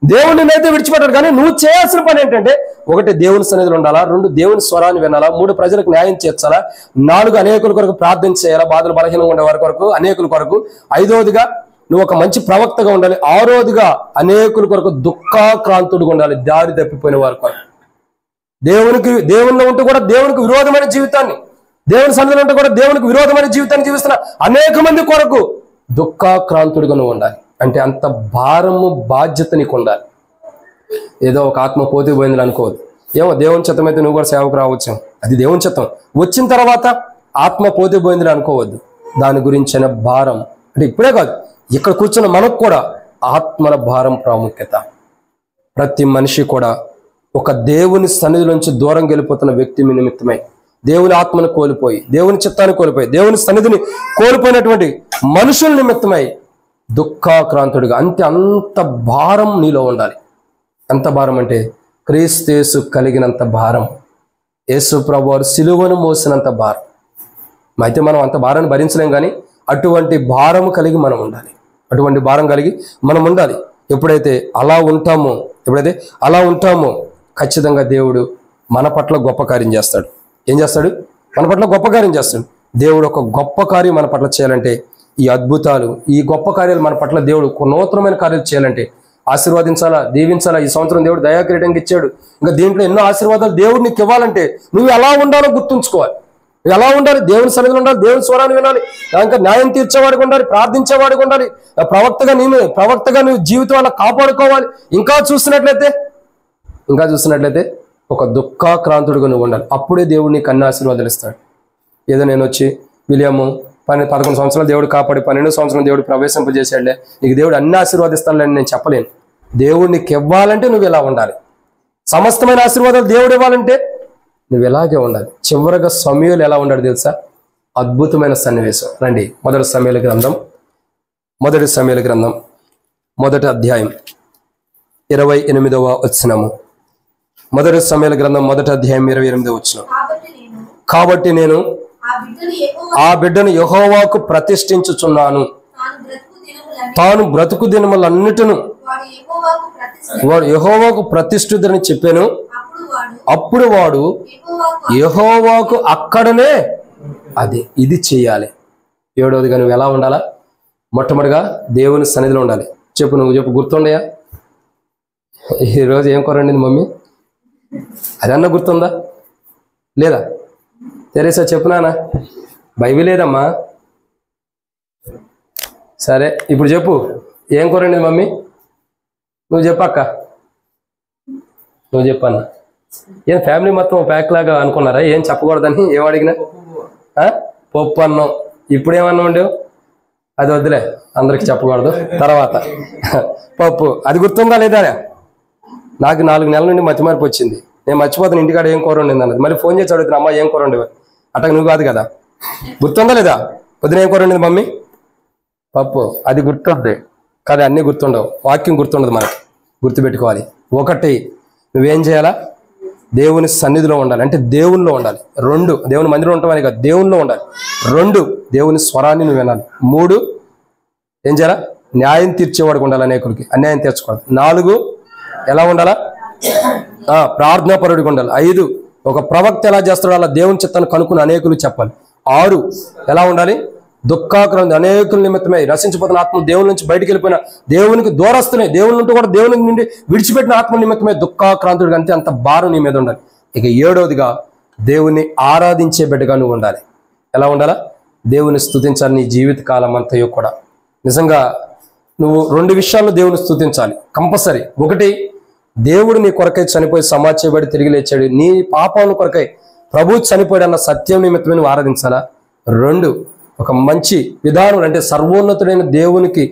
దేవుడిని అయితే విడిచిపెట్టాడు, కానీ నువ్వు చేయాల్సిన పని ఏంటంటే, 1 దేవుని సన్నిధిలో ఉండాలా, 2 దేవుని స్వరాన్ని వినాలా, 3 ప్రజలకు న్యాయం చేర్చాలా, 4 అనేకుల కొరకు ప్రార్థన చేయాలా, బాధలు బలహీనంగా ఉండే వారి కొరకు, అనేకుల కొరకు, 5వదిగా నువ్వు ఒక మంచి ప్రవక్తగా ఉండాలి. ఆరోదిగా అనేకుల కొరకు దుఃఖాక్రాంతుడిగా ఉండాలి, దారి తప్పిపోయిన వారి కొరకు. దేవునిలో ఉంటూ కూడా దేవునికి విరోధమైన జీవితాన్ని, దేవుని సన్నిధిలో ఉంటూ కూడా దేవునికి విరోధమైన జీవితాన్ని జీవిస్తున్న అనేక మంది కొరకు దుఃఖాక్రాంతుడిగా నువ్వు ఉండాలి. అంటే అంత భారము బాధ్యత నీకు ఉండాలి. ఏదో ఒక ఆత్మ పోతే పోయిందని అనుకోవద్దు. ఏమో దేవుని చిత్తం అయితే నువ్వు కూడా సేవకు రావచ్చు, అది దేవుని చిత్తం. వచ్చిన తర్వాత ఆత్మ పోతే పోయిందని అనుకోవద్దు. దాని గురించిన భారం అంటే ఇప్పుడే కాదు, ఇక్కడ కూర్చున్న మనకు కూడా ఆత్మల భారం ప్రాముఖ్యత. ప్రతి మనిషి కూడా ఒక దేవుని సన్నిధిలోంచి దూరం వెళ్ళిపోతున్న వ్యక్తి నిమిత్తమై, దేవుని ఆత్మను కోల్పోయి, దేవుని చిత్తాన్ని కోల్పోయి, దేవుని సన్నిధిని కోల్పోయినటువంటి మనుషుల నిమిత్తమై దుఃఖాక్రాంతుడిగా అంత భారం నీలో ఉండాలి. ఎంత భారం అంటే క్రీస్తు కలిగినంత భారం, యేసు ప్రభువారు సిలువను మోసినంత భారం. అయితే మనం అంత భారాన్ని భరించలేం, కానీ అటువంటి భారం కలిగి మనం ఉండాలి. అటువంటి భారం కలిగి మనం ఉండాలి. ఎప్పుడైతే అలా ఉంటామో ఖచ్చితంగా దేవుడు మన పట్ల గొప్ప కార్యం చేస్తాడు. ఏం చేస్తాడు? మన పట్ల గొప్ప కార్యం చేస్తాడు. దేవుడు ఒక గొప్ప కార్యం మన పట్ల చేయాలంటే, ఈ అద్భుతాలు, ఈ గొప్ప కార్యాలు మన పట్ల దేవుడు నూతనమైన కార్యాలు చేయాలంటే, ఆశీర్వదించాలా, దీవించాలా. ఈ సంవత్సరం దేవుడు దయాకిరీటంగా ఇచ్చాడు. ఇంకా దీంట్లో ఎన్నో ఆశీర్వాదాలు దేవుడు నీకు ఇవ్వాలంటే నువ్వు ఎలా ఉండాలో గుర్తుంచుకోవాలి. నువ్వు ఎలా ఉండాలి? దేవుని సన్నిధిలో ఉండాలి, దేవుని స్వరాన్ని వినాలి, ఇంకా న్యాయం తీర్చేవాడికి ఉండాలి, ప్రార్థించేవాడికి ఉండాలి, ప్రవక్తగా నువ్వు జీవితం అలా కాపాడుకోవాలి. ఇంకా చూసినట్లయితే ఒక దుఃఖాక్రాంతుడిగా నువ్వు ఉండాలి. అప్పుడే దేవుడు నీకు అన్ని ఆశీర్వాదాలు ఇస్తాడు. ఏదో నేను వచ్చి విలియము 11 సంవత్సరాలు దేవుడు కాపాడి 12 సంవత్సరం దేవుడు ప్రవేశింపజేసాడులే, నీకు దేవుడు అన్ని ఆశీర్వాదిస్తాడులేని నేను చెప్పలేను. దేవుడు నీకు ఇవ్వాలంటే నువ్వు ఎలా ఉండాలి? సమస్తమైన ఆశీర్వాదాలు దేవుడు ఇవ్వాలంటే నువ్వు ఎలాగే ఉండాలి. చివరగా సమూయేలు ఎలా ఉన్నాడు తెలుసా? అద్భుతమైన సన్నివేశం. రండి, మొదటి సమూయేలు గ్రంథం 1 అధ్యాయం 28వ వచనము. మొదటి సమూయేలు గ్రంథం 1 అధ్యాయం 28వ వచనం. కాబట్టి నేను ఆ బిడ్డను యెహోవాకు ప్రతిష్ఠించుచున్నాను, తాను బ్రతుకు దినములన్నిటిను వాడు యెహోవాకు ప్రతిష్ఠితుడని చెప్పాను. అప్పుడు వాడు యెహోవాకు అక్కడనే ఇది చేయాలి. 7వదిగా నువ్వు ఎలా ఉండాలా? మొట్టమొదటిగా దేవుని సన్నిధిలో ఉండాలి. నువ్వు చెప్పు, గుర్తుండయా? ఈరోజు ఏం కూర వండింది మమ్మీ? అదన్నా గుర్తుందా లేదా? తెరేసా చెప్పునానా? బైబిల్ లేదమ్మా. సరే, ఇప్పుడు చెప్పు, ఏం కూర వండింది మమ్మీ? నువ్వు చెప్పక్క, నువ్వు చెప్పన్నా. ఏం ఫ్యామిలీ మొత్తం ప్యాక్ లాగా అనుకున్నారా? ఏం చెప్పకూడదని ఏం అడిగినా? పప్పు అన్నం. ఇప్పుడేమన్నా ఉండేవు? అది వద్దులే, అందరికి చెప్పకూడదు. తర్వాత పప్పు, అది గుర్తుందా లేదా? నాకు 4 నెలల నుండి మతిమార్పు వచ్చింది. నేను మర్చిపోతాను ఇంటికాడ ఏం కూర వండింది అన్నది. మళ్ళీ ఫోన్ చేసి అడుగుతున్నా, అమ్మ ఏం కూర వండేవి? అట్టగా నువ్వు కాదు కదా, గుర్తుందా లేదా? పొద్దున ఏం కూర వండింది మమ్మీ? పప్పు. అది గుర్తుంది, కానీ అన్నీ గుర్తుండవు. వాక్యం గుర్తుండదు. మనకి గుర్తుపెట్టుకోవాలి. 1, నువ్వేం చేయాలా? దేవుని సన్నిధిలో ఉండాలి, అంటే దేవునిలో ఉండాలి. 2, దేవుని మందిరం ఉంటామని కాదు, దేవునిలో ఉండాలి. 2, దేవుని స్వరాన్ని నువ్వు వినాలి. 3, ఏం చేయాలా? న్యాయం తీర్చేవాడికి ఉండాలి, అనేకులకి అన్యాయం తీర్చకూడదు. 4, ఎలా ఉండాలా? ప్రార్థనాపరుడికి ఉండాలి. 5, ఒక ప్రవక్త ఎలా చేస్తాడో అలా దేవుని చిత్తాన్ని కనుక్కుని అనేకులు చెప్పాలి. 6, ఎలా ఉండాలి? దుఃఖాక్రాంతి, అనేకుల నిమిత్తమై రసించిపోతున్న ఆత్మ దేవుని నుంచి బయటికి వెళ్ళిపోయిన, దేవునికి దూరస్తున్నాయి, దేవుని నుండి కూడా దేవుని నుండి విడిచిపెట్టిన ఆత్మ నిమిత్తమై దుఃఖాక్రాంతుడిగా, అంత భారం నీ మీద ఉండాలి. ఇక 7వదిగా దేవుని ఆరాధించే బిడ్డగా నువ్వు ఉండాలి. ఎలా ఉండాలా? దేవుని స్తుతించాలి నీ జీవిత కాలం అంతయో కూడా. నిజంగా నువ్వు 2 విషయాల్లో దేవుని స్తుతించాలి కంపల్సరీ. 1, దేవుడు నీ కొరకై చనిపోయి సమాధి చేయబడి తిరిగి లేచాడు, నీ పాపాల కొరకై ప్రభు చనిపోయాడు అన్న సత్యం నిమిత్తమే నువ్వు ఆరాధించాలా. 2, ఒక మంచి విధానం, అంటే సర్వోన్నతుడైన దేవునికి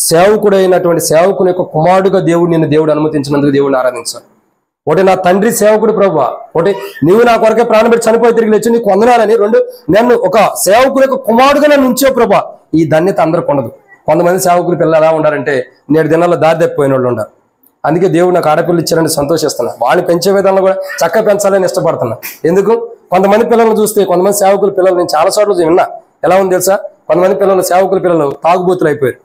సేవకుడైనటువంటి సేవకుని యొక్క కుమారుడుగా దేవుడు అనుమతించినందుకు దేవుడిని ఆరాధించాలి. 1, నా తండ్రి సేవకుడు ప్రభువా. 1, నీవు నా కొరకే ప్రాణం పెట్టి చనిపోయి తిరిగి లేచి నీకు వందనాలని. 2, నేను ఒక సేవకుని యొక్క కుమారుడుగా నన్ను ఉంచావు ప్రభువా. ఈ ధన్యత అందరికి ఉండదు. కొంతమంది సేవకులు పిల్లలు ఎలా ఉండారంటే, నేడు దినాల్లో దారి తప్పిపోయిన వాళ్ళు ఉన్నారు. అందుకే దేవుడు నాకు ఆడపిల్లలు ఇచ్చారని సంతోషిస్తున్నా. వాళ్ళని పెంచే విధానంలో కూడా చక్కగా పెంచాలని ఇష్టపడుతున్నా. ఎందుకు? కొంతమంది పిల్లలను చూస్తే, కొంతమంది సేవకుల పిల్లలు నేను చాలా చోట్ల విన్నా. ఎలా ఉంది తెలుసా? కొంతమంది పిల్లలు, సేవకుల పిల్లలు తాగుబోతులు అయిపోయారు,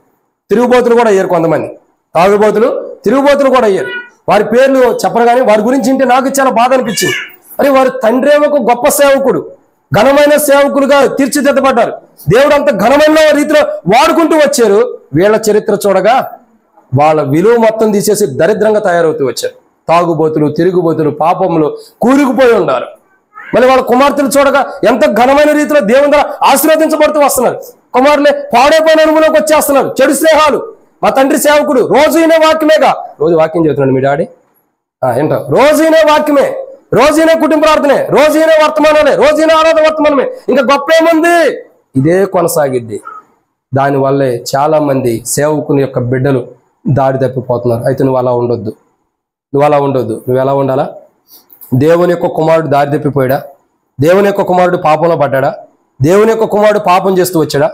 తిరుగుబోతులు కూడా అయ్యారు. కొంతమంది తాగుబోతులు, తిరుగుబోతులు కూడా అయ్యారు. వారి పేర్లు చెప్పరు, కానీ వారి గురించి వింటే నాకు చాలా బాధ అనిపించింది. అరే, వారి తండ్రి ఏమో ఒక గొప్ప సేవకుడు, ఘనమైన సేవకులుగా తీర్చిదిద్దబడ్డారు. దేవుడు అంత ఘనమైన రీతిలో వాడుకుంటూ వచ్చారు. వీళ్ళ చరిత్ర చూడగా వాళ్ళ విలువ మొత్తం తీసేసి దరిద్రంగా తయారవుతూ వచ్చారు. తాగుబోతులు, తిరుగుబోతులు, పాపములు కూరుకుపోయి ఉన్నారు. మళ్ళీ వాళ్ళ కుమార్తెలు చూడగా ఎంత ఘనమైన రీతిలో దేవుని ద్వారా ఆశీర్వదించబడుతూ వస్తున్నారు. కుమారులే పాడైపోయిన అనుభవంలోకి వచ్చేస్తున్నారు. చెడు స్నేహాలు. మా తండ్రి సేవకుడు రోజు ఈయనే వాక్యమేగా, రోజు వాక్యం చెబుతున్నాడు మీ డాడీ ఏంటో, రోజు ఈయనే వాక్యమే, రోజు ఈయనే కుటుంబ ప్రార్థనే, రోజు ఈయనే వర్తమానాలే, రోజు ఈయనే ఆరాధన వర్తమానమే, ఇంకా గొప్ప ఏముంది? ఇదే కొనసాగిద్ది. దానివల్లే చాలా మంది సేవకుని యొక్క బిడ్డలు దారి తప్పిపోతున్నారు. అయితే నువ్వు అలా ఉండొద్దు. నువ్వు ఎలా ఉండాలా? దేవుని యొక్క కుమారుడు దారి తప్పిపోయాడా? దేవుని యొక్క కుమారుడు పాపంలో పడ్డాడా? దేవుని యొక్క కుమారుడు పాపం చేస్తూ వచ్చాడా?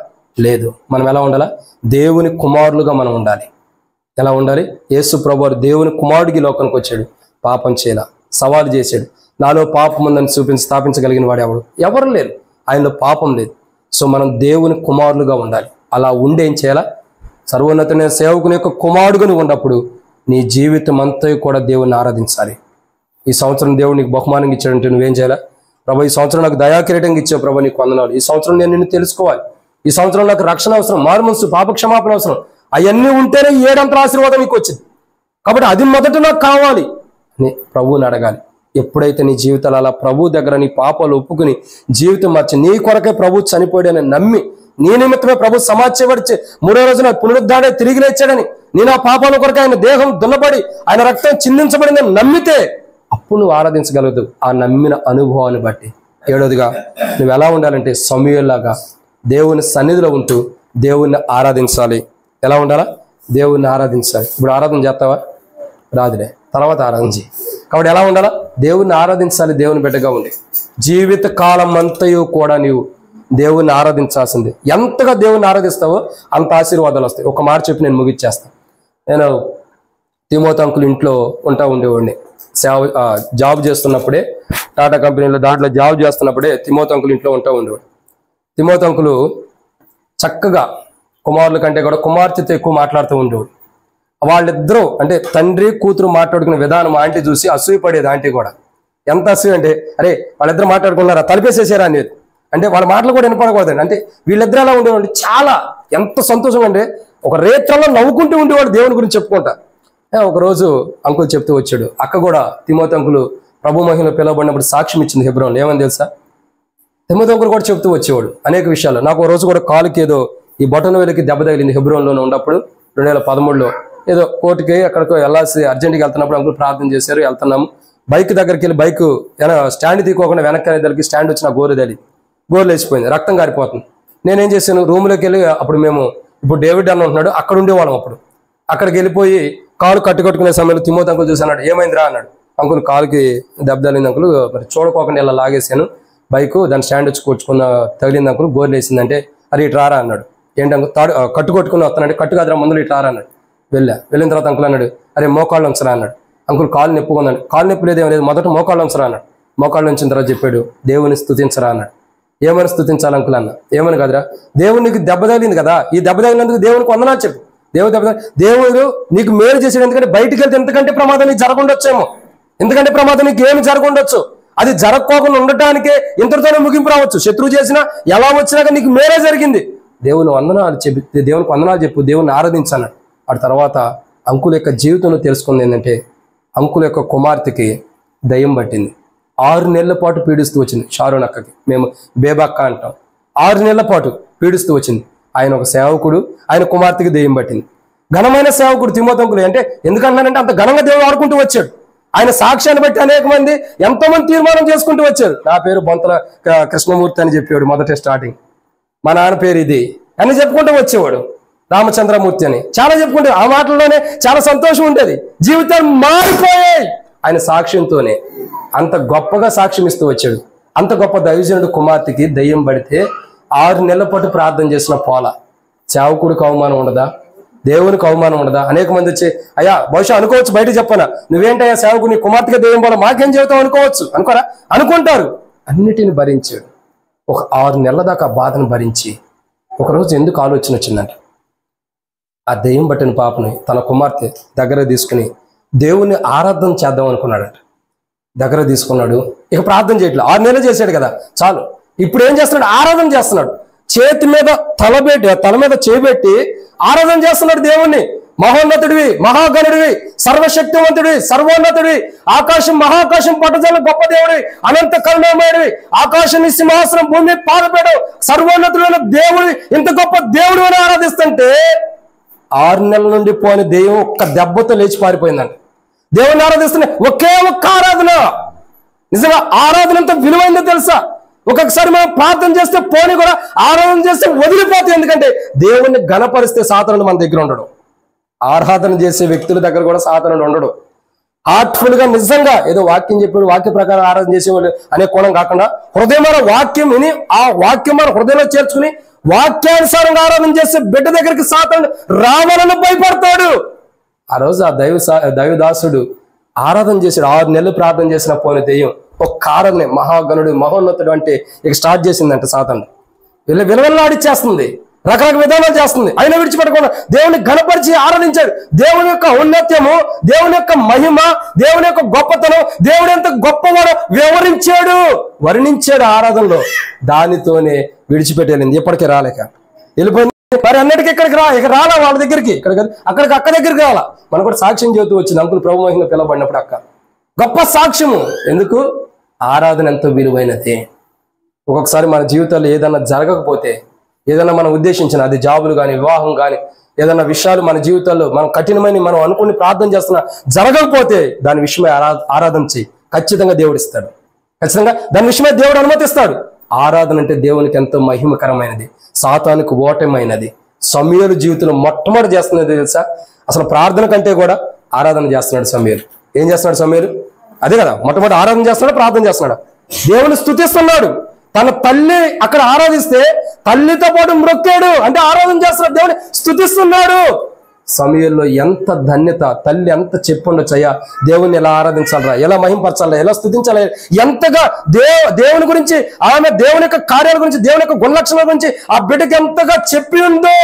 లేదు. మనం ఎలా ఉండాలా? దేవుని కుమారులుగా మనం ఉండాలి. ఎలా ఉండాలి? యేసు ప్రభువారు దేవుని కుమారుడికి లోకానికి వచ్చాడు. పాపం చేయాల, సవాలు చేశాడు. నాలో పాపం ఉందని స్థాపించగలిగిన వాడు ఎవరు లేరు. ఆయనలో పాపం లేదు. సో మనం దేవుని కుమారులుగా ఉండాలి. అలా ఉండి ఏం చేయాలా? సర్వోన్నతమైన సేవకుని యొక్క కుమారుడుగా నువ్వు ఉన్నప్పుడు నీ జీవితం అంతా కూడా దేవుని ఆరాధించాలి. ఈ సంవత్సరం దేవుడు నీకు బహుమానంగా ఇచ్చాడంటే నువ్వేం చేయాలా? ప్రభు, ఈ సంవత్సరం నాకు దయాకిరీటంగా ఇచ్చావు ప్రభు, నీకు వందనాలు. ఈ సంవత్సరం నేను నిన్ను తెలుసుకోవాలి. ఈ సంవత్సరం నాకు రక్షణ అవసరం, మారుమనసు, పాపక్షమాపణ అవసరం. అవన్నీ ఉంటేనే 7 ఆశీర్వాదం నీకు వచ్చింది. కాబట్టి అది మొదట నాకు కావాలి అని ప్రభువుని అడగాలి. ఎప్పుడైతే నీ జీవితాలు అలా ప్రభు దగ్గర నీ పాపాలు ఒప్పుకుని జీవితం మార్చి నీ కొరకే ప్రభు చనిపోయాడని నమ్మి, నీ నిమిత్తమే ప్రభు సమాచారపరిచి 3వ రోజున పునరుద్ధాడే తిరిగి లేచాడని, నేను ఆ పాపాల కొరకు ఆయన దేహం దున్నబడి ఆయన రక్తం చిందించబడిందని నమ్మితే అప్పుడు నువ్వు ఆరాధించగలదు. ఆ నమ్మిన అనుభవాన్ని బట్టి. 7వదిగా నువ్వు ఎలా ఉండాలంటే సమూయేలులాగా దేవుని సన్నిధిలో ఉంటూ దేవుణ్ణి ఆరాధించాలి. ఎలా ఉండాలా? దేవుణ్ణి ఆరాధించాలి. ఇప్పుడు ఆరాధన చేస్తావా? రాదులే, తర్వాత ఆరాధన చేయి. కాబట్టి ఎలా ఉండాలా? దేవుణ్ణి ఆరాధించాలి. దేవుని బిడ్డగా ఉండి జీవిత కాలం అంతయు కూడా నీవు దేవుణ్ణి ఆరాధించాల్సింది. ఎంతగా దేవుణ్ణి ఆరాధిస్తావో అంత ఆశీర్వాదాలు వస్తాయి. ఒక మాట చెప్పి నేను ముగిచ్చేస్తాను. నేను తిమోతి అంకుల్ ఇంట్లో ఉండేవాడిని. జాబ్ చేస్తున్నప్పుడే, టాటా కంపెనీలో దాంట్లో జాబ్ చేస్తున్నప్పుడే తిమోతి అంకుల్ ఇంట్లో ఉండేవాడు. తిమోతి అంకులు చక్కగా కుమారుల కంటే కూడా కుమార్తెతో ఎక్కువ మాట్లాడుతూ ఉండేవాడు. వాళ్ళిద్దరూ అంటే తండ్రి కూతురు మాట్లాడుకునే విధానం ఆంటీ చూసి అసూయపడేది. ఆంటీ కూడా ఎంత అసూయ అంటే, అరే వాళ్ళిద్దరు మాట్లాడుకున్నారా, తలిపేసేసారా అనేది. అంటే వాళ్ళ మాటలు కూడా వినపడకూడదండి. అంటే వీళ్ళిద్దరు ఎలా ఉండేవాళ్ళు, చాలా ఎంత సంతోషంగా అంటే ఒక రేత్రలో నవ్వుకుంటూ ఉండేవాడు దేవుని గురించి చెప్పుకుంటా. ఒకరోజు అంకుల్ చెప్తూ వచ్చాడు, అక్క కూడా తిమోతి అంకులు ప్రభు మహిమలో పిలువబడినప్పుడు సాక్ష్యం ఇచ్చింది హెబ్రోన్లో. ఏమని తెలుసా? తిమోతి అంకులు కూడా చెప్తూ వచ్చేవాడు అనేక విషయాలు. నాకు ఒక రోజు కూడా కాలుకి ఏదో ఈ బొటన వేలికి దెబ్బ తగిలింది హెబ్రోన్లోనే ఉన్నప్పుడు 2013లో. ఏదో కోర్టుకి ఎక్కడికో వెళ్ళాల్సి అర్జెంట్గా వెళ్తున్నప్పుడు అంకుల్ ప్రార్థన చేశారు. వెళ్తున్నాము, బైక్ దగ్గరికి వెళ్ళి బైక్ స్టాండ్ తీసుకోకుండా వెనక్కి అనేదానికి స్టాండ్ వచ్చిన గోరు లేచిపోయింది, రక్తం కారిపోతుంది. నేనేం చేశాను, రూమ్లోకి వెళ్ళి అప్పుడు ఇప్పుడు డేవిడ్ అన్న ఉంటున్నాడు, అక్కడ ఉండేవాళ్ళం. అక్కడికి వెళ్ళిపోయి కాలు కట్టుకునే సమయంలో తిమోతి అంకుల్ చూసి అన్నాడు, ఏమైందిరా అన్నాడు. అంకుల్ కాలుకి దెబ్బ తగిలింది అంకుల్, మరి చూడకోకుండా ఇలా లాగేసాను బైక్, దాని స్టాండ్ వచ్చి తగిలింది అంకుల్, గోరు లేసిందంటే అరే ఇటు రారా అన్నాడు. ఏంటి అంకుల్ కట్టుకొని వస్తానంటే, కట్టు కాదురా ముందు ఇటు రారా అన్నాడు. వెళ్ళిన తర్వాత అంకుల్ అన్నాడు, అరే మోకాళ్ళు ఉంచరా అన్నాడు. అంకుల్ కాలు నొప్పిగా ఉందండి. కాలు నొప్పి లేదేమో లేదు, మొదట మోకాళ్ళు ఉంచరా అన్నాడు. మోకాళ్ళు ఉంచిన తర్వాత చెప్పాడు, దేవుని స్తుతించరా అన్నాడు. ఏమని స్తుతించాలి అంకుల్ అన్న. ఏమని కాదురా, దేవునికి దెబ్బ తగిలింది కదా, ఈ దెబ్బ తగిలినందుకు దేవునికి వందనాలు చెప్పు. దేవుడు నీకు మేలు చేసాడు. ఎందుకంటే బయటికి వెళ్తే ఎంతకంటే ప్రమాదం నీకు జరగకుండొచ్చేమో, ఎందుకంటే ప్రమాదం నీకు ఏమి జరగకుండొచ్చు. అది జరగకోకుండా ఉండటానికే ఇంతటితోనే ముగింపు రావచ్చు. శత్రువు చేసినా ఎలా వచ్చినాక నీకు మేలే జరిగింది. దేవుని వందనాలు చెప్పి దేవునికి వందనాలు చెప్పు, దేవుని ఆరాధించాను. ఆ తర్వాత అంకుల్ యొక్క జీవితంలో తెలుసుకుంది ఏంటంటే, అంకుల్ యొక్క కుమార్తెకి దయ్యం పట్టింది. 6 నెలల పాటు పీడిస్తూ వచ్చింది. షారోన్ అక్కకి మేము బేబక్క అంటాం. 6 నెలల పాటు పీడిస్తూ వచ్చింది. ఆయన ఒక సేవకుడు, ఆయన కుమార్తెకి దయ్యం పట్టింది. ఘనమైన సేవకుడు తిమోతి అంకుల్. అంటే ఎందుకంటానంటే అంత ఘనంగా దేవుడు ఆడుకుంటూ వచ్చాడు. ఆయన సాక్ష్యాన్ని బట్టి అనేక మంది ఎంతో మంది తీర్మానం చేసుకుంటూ వచ్చారు. నా పేరు బొంతల కృష్ణమూర్తి అని చెప్పేవాడు మొదటి స్టార్టింగ్. మా నాన్న పేరు ఇది అని చెప్పుకుంటూ వచ్చేవాడు, రామచంద్రమూర్తి అని చాలా చెప్పుకుంటే. ఆ మాటల్లోనే చాలా సంతోషం ఉండేది. జీవితాలు మారిపోయాయి ఆయన సాక్ష్యంతోనే. అంత గొప్పగా సాక్ష్యం ఇస్తూ వచ్చాడు. అంత గొప్ప దైవజనుడు కుమార్తెకి దయ్యం పడితే 6 నెలల పాటు ప్రార్థన చేసిన పోల. సేవకుడికి అవమానం ఉండదా? దేవునికి అవమానం ఉండదా? అనేక మంది వచ్చి, అయ్యా బహుశా అనుకోవచ్చు, బయట చెప్పనా, నువ్వేంటయ్యా సేవకుని కుమార్తెకి దయ్యం పోలా, మాకేం చెబుతావు అనుకోవచ్చు. అనుకోరా? అనుకుంటారు. అన్నిటిని భరించాడు. ఒక 6 నెలల దాకా బాధను భరించి ఒకరోజు ఎందుకు ఆలోచన వచ్చిందంటే, ఆ దయ్యం పట్టిన పాపని తన కుమార్తె దగ్గర తీసుకుని దేవుణ్ణి ఆరాధన చేద్దాం అనుకున్నాడట. దగ్గర తీసుకున్నాడు. ఇక ప్రార్థన చేయట్లేదు. 6 నెలలు చేశాడు కదా, చాలు ఇప్పుడు ఏం చేస్తున్నాడు? ఆరాధన చేస్తున్నాడు. చేతి మీద తల మీద చేపెట్టి ఆరాధన చేస్తున్నాడు దేవుణ్ణి. మహోన్నతుడివి, మహాగణుడివి, సర్వశక్తివంతుడివి, సర్వోన్నతుడివి, ఆకాశం మహాకాశం పట్టజల గొప్ప దేవుడివి, అనంత కరుణామయుడివి, ఆకాశం నీ సింహాసనం, భూమి పాదపేయడం, సర్వోన్నతుడైన దేవుడి, ఇంత గొప్ప దేవుడు అని ఆరాధిస్తుంటే 6 నెలల నుండి పోయిన దెయ్యం ఒక్క దెబ్బతో లేచి పారిపోయిందంట. దేవుని ఆరాధిస్తున్న ఒకే ఒక్క ఆరాధన. నిజంగా ఆరాధన ఎంత విలువైందో తెలుసా? ఒక్కొక్కసారి మనం ప్రార్థన చేస్తే పోని కూడా ఆరాధన చేస్తే వదిలిపోతాయి. ఎందుకంటే దేవుణ్ణి గణపరిస్తే సాతానుడు మన దగ్గర ఉండడు. ఆరాధన చేసే వ్యక్తుల దగ్గర కూడా సాతానుడు ఉండడు. హార్ట్ఫుల్ గా నిజంగా ఏదో వాక్యం చెప్పాడు, వాక్య ప్రకారం ఆరాధన చేసేవాళ్ళు అనే కోణం కాకుండా హృదయమైన వాక్యం విని ఆ వాక్యం మన హృదయంలో చేర్చుకుని వాక్యానుసారంగా ఆరాధన చేసే బిడ్డ దగ్గరికి సాతానుడు రావాలని భయపడతాడు. ఆ రోజు ఆ దైవదాసుడు ఆరాధన చేశాడు. 6 నెలలు ప్రార్థన చేసిన పోయిన దెయ్యం ఒక్క ఆరాధన, మహాగణుడు, మహోన్నతుడు అంటే ఇక స్టార్ట్ చేసిందంట. సాతానుడు విలువలాడిచ్చేస్తుంది, రకరకాల విధానాలు చేస్తుంది. అయినా విడిచిపెట్టకుండా దేవుని ఘనపరిచి ఆరాధించాడు. దేవుని యొక్క ఔన్నత్యము, దేవుని యొక్క మహిమ, దేవుని యొక్క గొప్పతనం, దేవుడు ఎంత గొప్పవాడో వివరించాడు, వర్ణించాడు ఆరాధనలో. దానితోనే విడిచిపెట్టేళ్ళింది. ఎప్పటికీ రాలేక వెళ్ళిపోయింది. మరి అన్నిటికీ ఇక రాలా వాళ్ళ దగ్గరికి, అక్కడికి అక్క దగ్గరికి రాలా. మనం కూడా సాక్ష్యం చెబుతూ వచ్చింది. అంకులు ప్రభు మహిమ పిలవబడినప్పుడు అక్క గొప్ప సాక్ష్యము. ఎందుకు? ఆరాధన ఎంతో విలువైనది. ఒక్కొక్కసారి మన జీవితాల్లో ఏదన్నా జరగకపోతే, ఏదైనా మనం ఉద్దేశించిన అది జాబులు కానీ, వివాహం కానీ, ఏదైనా విషయాలు మన జీవితాల్లో మనం కఠినమైన మనం అనుకుని ప్రార్థన చేస్తున్నా జరగకపోతే దాని విషయమై ఆరాధన చేయి. ఖచ్చితంగా దేవుడు ఇస్తాడు. ఖచ్చితంగా దాని విషయమై దేవుడు అనుమతిస్తాడు. ఆరాధన అంటే దేవునికి ఎంతో మహిమకరమైనది, సాతానుకు ఓటమైనది. సమూయేలు జీవితంలో మొట్టమొదటి చేస్తున్నది తెలుసా? అసలు ప్రార్థన కంటే కూడా ఆరాధన చేస్తున్నాడు సమూయేలు. ఏం చేస్తున్నాడు సమూయేలు? అదే కదా, మొట్టమొదటి ఆరాధన చేస్తున్నాడు, ప్రార్థన చేస్తున్నాడు, దేవుని స్తుతిస్తున్నాడు. తన తల్లి అక్కడ ఆరాధిస్తే తల్లితో పాటు మ్రొక్కాడు, అంటే ఆరాధన చేస్తున్నాడు, దేవుని స్తుతిస్తున్నాడు. సమయంలో ఎంత ధన్యత, తల్లి ఎంత చెప్పుండొచ్చయ్యా, దేవుణ్ణి ఎలా ఆరాధించాలరా, ఎలా మహింపరచాలరా, ఎలా స్తుతించాలి, ఎంతగా దేవుని గురించి, ఆమె దేవుని యొక్క కార్యాల గురించి, దేవుని యొక్క గుణలక్షణాల గురించి ఆ బిడ్డకి ఎంతగా చెప్పి ఉందో.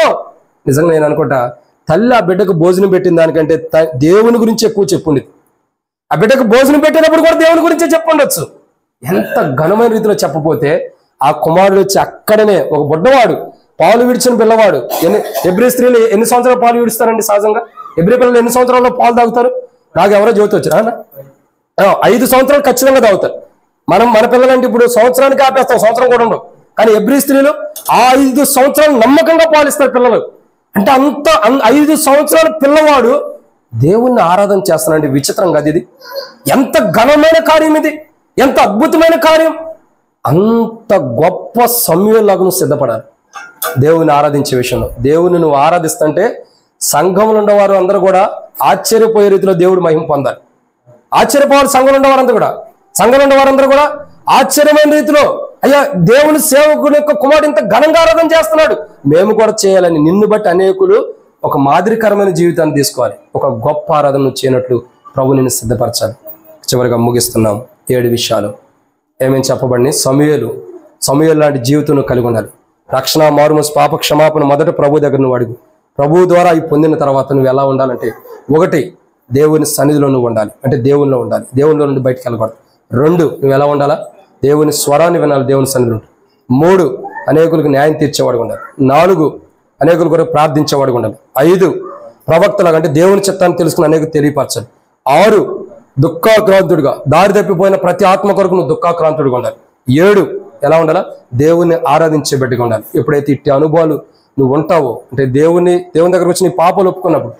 నిజంగా నేను అనుకుంటా తల్లి ఆ బిడ్డకు భోజనం పెట్టిన దానికంటే దేవుని గురించి ఎక్కువ చెప్పుండేది. ఆ బిడ్డకు భోజనం పెట్టినప్పుడు కూడా దేవుని గురించే చెప్పుండొచ్చు. ఎంత ఘనమైన రీతిలో చెప్పపోతే ఆ కుమారుడు వచ్చి అక్కడనే ఒక బుడ్డవాడు, పాలు విడిచిన పిల్లవాడు. ఎబ్రీ స్త్రీలు ఎన్ని సంవత్సరాలు పాలు విడుస్తారండి? సహజంగా ఎబ్రీ పిల్లలు ఎన్ని సంవత్సరాల్లో పాలు తాగుతారు? నాకు ఎవరో జ్యోతి వచ్చారా? 5 సంవత్సరాలు ఖచ్చితంగా తాగుతారు. మన పిల్లలంటే ఇప్పుడు సంవత్సరానికి ఆపేస్తాం, సంవత్సరం కూడా ఉండవు. కానీ ఎబ్రీ స్త్రీలు ఆ 5 సంవత్సరాలు నమ్మకంగా పాలిస్తారు పిల్లలు. అంటే అంత 5 సంవత్సరాల పిల్లవాడు దేవుణ్ణి ఆరాధన చేస్తానండి. విచిత్రం కాదు ఇది? ఎంత ఘనమైన కార్యం ఇది, ఎంత అద్భుతమైన కార్యం. అంత గొప్ప సమయంలాగా నువ్వు సిద్ధపడాలి దేవుని ఆరాధించే విషయంలో. దేవుని నువ్వు ఆరాధిస్తుంటే సంఘంలో ఉండేవారు అందరూ కూడా ఆశ్చర్యపోయే రీతిలో దేవుడు మహిమ పొందాలి. ఆశ్చర్యపోవాలి సంఘంలో ఉండేవారందరూ కూడా, సంఘంలో ఉండేవారందరూ కూడా ఆశ్చర్యమైన రీతిలో, అయ్యా దేవుని సేవకుని యొక్క కుమారుడు ఇంత ఘనంగా ఆరాధన చేస్తున్నాడు, మేము కూడా చేయాలని. నిన్ను బట్టి అనేకులు ఒక మాదిరికరమైన జీవితాన్ని తీసుకోవాలి. ఒక గొప్ప ఆరాధన చేయనట్లు ప్రభు నిన్ను సిద్ధపరచాలి. చివరిగా ముగిస్తున్నాం. 7 విషయాలు ఏమేమి చెప్పబడినాయి? సమూయేలు లాంటి జీవితం నువ్వు కలిగి ఉండాలి. రక్షణ, మారుమనసు, పాప క్షమాపణ మొదట ప్రభు దగ్గర నువ్వు అడుగు. ప్రభువు ద్వారా అవి పొందిన తర్వాత నువ్వు ఎలా ఉండాలంటే, 1 దేవుని సన్నిధిలో నువ్వు ఉండాలి, అంటే దేవునిలో ఉండాలి, దేవునిలో నుండి బయటకు వెళ్ళకూడదు. 2 నువ్వు ఎలా ఉండాలా? దేవుని స్వరాన్ని వినాలి, దేవుని సన్నిధిలో. 3 అనేకులకు న్యాయం తీర్చేవాడు ఉండాలి. 4 అనేకుల కొరకు ప్రార్థించేవాడు ఉండాలి. 5 ప్రవక్తలాగా, అంటే దేవుని చిత్తాన్ని తెలుసుకుని అనేకులు తెలియపరచాలి. 6 దుఃఖాక్రాంతుడిగా, దారి తప్పిపోయిన ప్రతి ఆత్మ కొరకు నువ్వు దుఃఖాక్రాంతుడిగా ఉండాలి. 7 ఎలా ఉండాలా? దేవుణ్ణి ఆరాధించే బిడ్డగా ఉండాలి. ఎప్పుడైతే ఇట్టి అనుభవాలు నువ్వు ఉంటావో, అంటే దేవుని దగ్గరకు వచ్చి నీ పాపాలు ఒప్పుకున్నప్పుడు,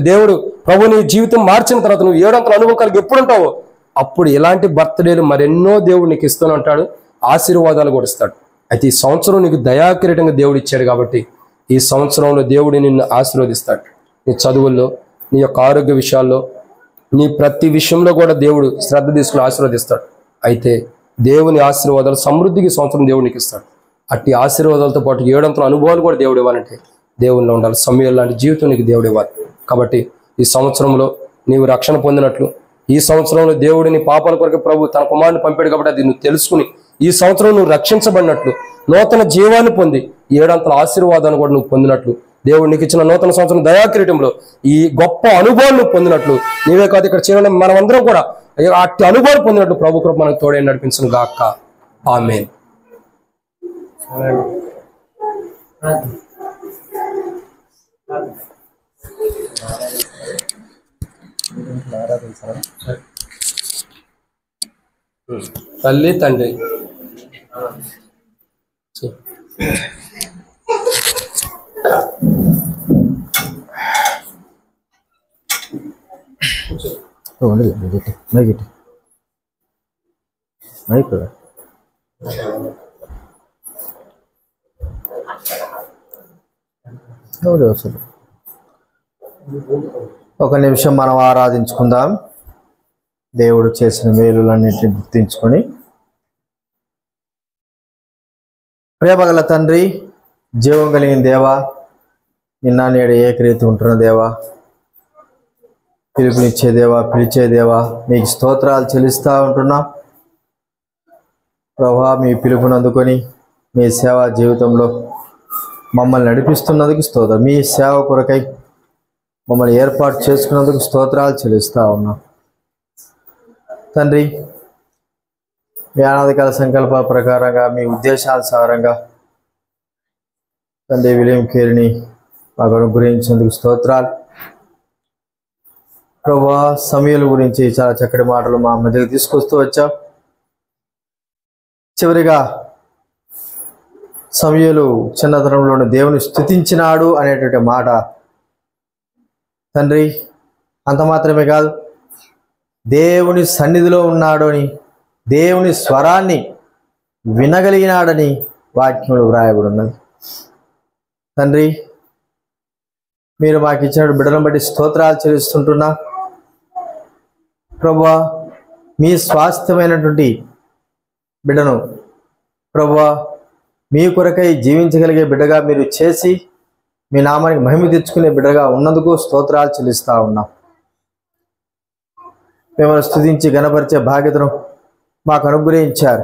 దేవుడు ప్రభు నీ జీవితం మార్చిన తర్వాత నువ్వు 7 అంతల అనుభవం కలిగి ఎప్పుడు ఉంటావో, అప్పుడు ఇలాంటి బర్త్డేలు మరెన్నో దేవుడు నీకు ఇస్తూనే ఉంటాడు, ఆశీర్వాదాలు కూడా ఇస్తాడు. అయితే ఈ సంవత్సరం నీకు దయాకిరీటంగా దేవుడు ఇచ్చాడు కాబట్టి ఈ సంవత్సరంలో దేవుడు నిన్ను ఆశీర్వదిస్తాడు. నీ చదువుల్లో, నీ యొక్క ఆరోగ్య విషయాల్లో, నీ ప్రతి విషయంలో కూడా దేవుడు శ్రద్ధ తీసుకుని ఆశీర్వదిస్తాడు. అయితే దేవుని ఆశీర్వాదాలు సమృద్ధికి సంవత్సరం దేవుడు నీకు ఇస్తాడు. అట్టి ఆశీర్వాదాలతో పాటు 7 అంతల అనుభవాలు కూడా దేవుడు ఇవ్వాలంటే దేవునిలో ఉండాలి. సమూయేలు లాంటి జీవితం నీకు దేవుడు ఇవ్వాలి. కాబట్టి ఈ సంవత్సరంలో నీవు రక్షణ పొందినట్లు, ఈ సంవత్సరంలో దేవుడు నీ పాపాల కొరకు ప్రభు తన కుమారుని పంపాడు కాబట్టి అది నువ్వు తెలుసుకుని ఈ సంవత్సరం నువ్వు రక్షించబడినట్లు, నూతన జీవాన్ని పొంది 7 అంతల ఆశీర్వాదాన్ని కూడా నువ్వు పొందినట్లు, దేవుడు నీకు ఇచ్చిన నూతన సంవత్సరం దయాకిరీటంలో ఈ గొప్ప అనుభవాన్ని నువ్వు పొందినట్లు, నీవే కాదు ఇక్కడ చేరడం మనమందరం కూడా అట్టి అనుభవాలు పొందినట్లు ప్రభు కృప మనకు తోడే నడిపించును గాక. ఆమేన్. తల్లి తండ్రి ఒక నిమిషం మనం ఆరాధించుకుందాం. దేవుడు చేసిన మేలులన్నింటినీ గుర్తించుకొని. ప్రేమగల తండ్రి, జీవం కలిగిన దేవా, నిన్న నేడు ఏకరీతి ఉంటున్న దేవా, పిలుపునిచ్చే దేవా, పిలిచే దేవా, మీకు స్తోత్రాలు చెల్లిస్తూ ఉంటున్నాం ప్రభా. మీ పిలుపుని అందుకొని మీ సేవా జీవితంలో మమ్మల్ని నడిపిస్తున్నందుకు స్తోత్రం. మీ సేవ కొరకై మమ్మల్ని ఏర్పాటు చేసుకున్నందుకు స్తోత్రాలు చెల్లిస్తూ ఉన్నాం తండ్రి. మీ అనాదికాల సంకల్ప ప్రకారంగా మీ ఉద్దేశానుసారంగా తండ్రి విలియం కేరీని మాకు అనుగ్రహించేందుకు స్తోత్రాలు ప్రభా. సమయాల గురించి చాలా చక్కటి మాటలు మా మధ్యకు తీసుకొస్తూ వచ్చాం. చివరిగా సమయాలు చిన్నతనంలోని దేవుని స్తుతించినాడు అనేటువంటి మాట తండ్రి, అంత మాత్రమే కాదు, దేవుని సన్నిధిలో ఉన్నాడు అని, దేవుని స్వరాన్ని వినగలిగినాడని వాక్యంలో వ్రాయబడి ఉన్నది తండ్రి. మీరు మాకు ఇచ్చిన బిడ్డలను బట్టి స్తోత్రాలు చెల్లిస్తుంటున్నా ప్రభువా. మీ స్వాస్థ్యమైనటువంటి బిడ్డను ప్రభువా మీ కొరకై జీవించగలిగే బిడ్డగా మీరు చేసి మీ నామానికి మహిమ తెచ్చుకునే బిడ్డగా ఉన్నందుకు స్తోత్రాలు చెల్లిస్తూ ఉన్నాం. మిమ్మల్ని స్తుతించి ఘనపరిచే బాధ్యతను మాకు అనుగ్రహించారు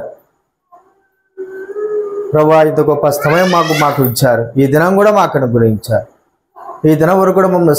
ప్రభువా. ఇంత గొప్ప సమయం మాకు ఇచ్చారు. ఈ దినం కూడా మాకు అనుగ్రహించారు. ఈ దినం వరకు కూడా మమ్మల్ని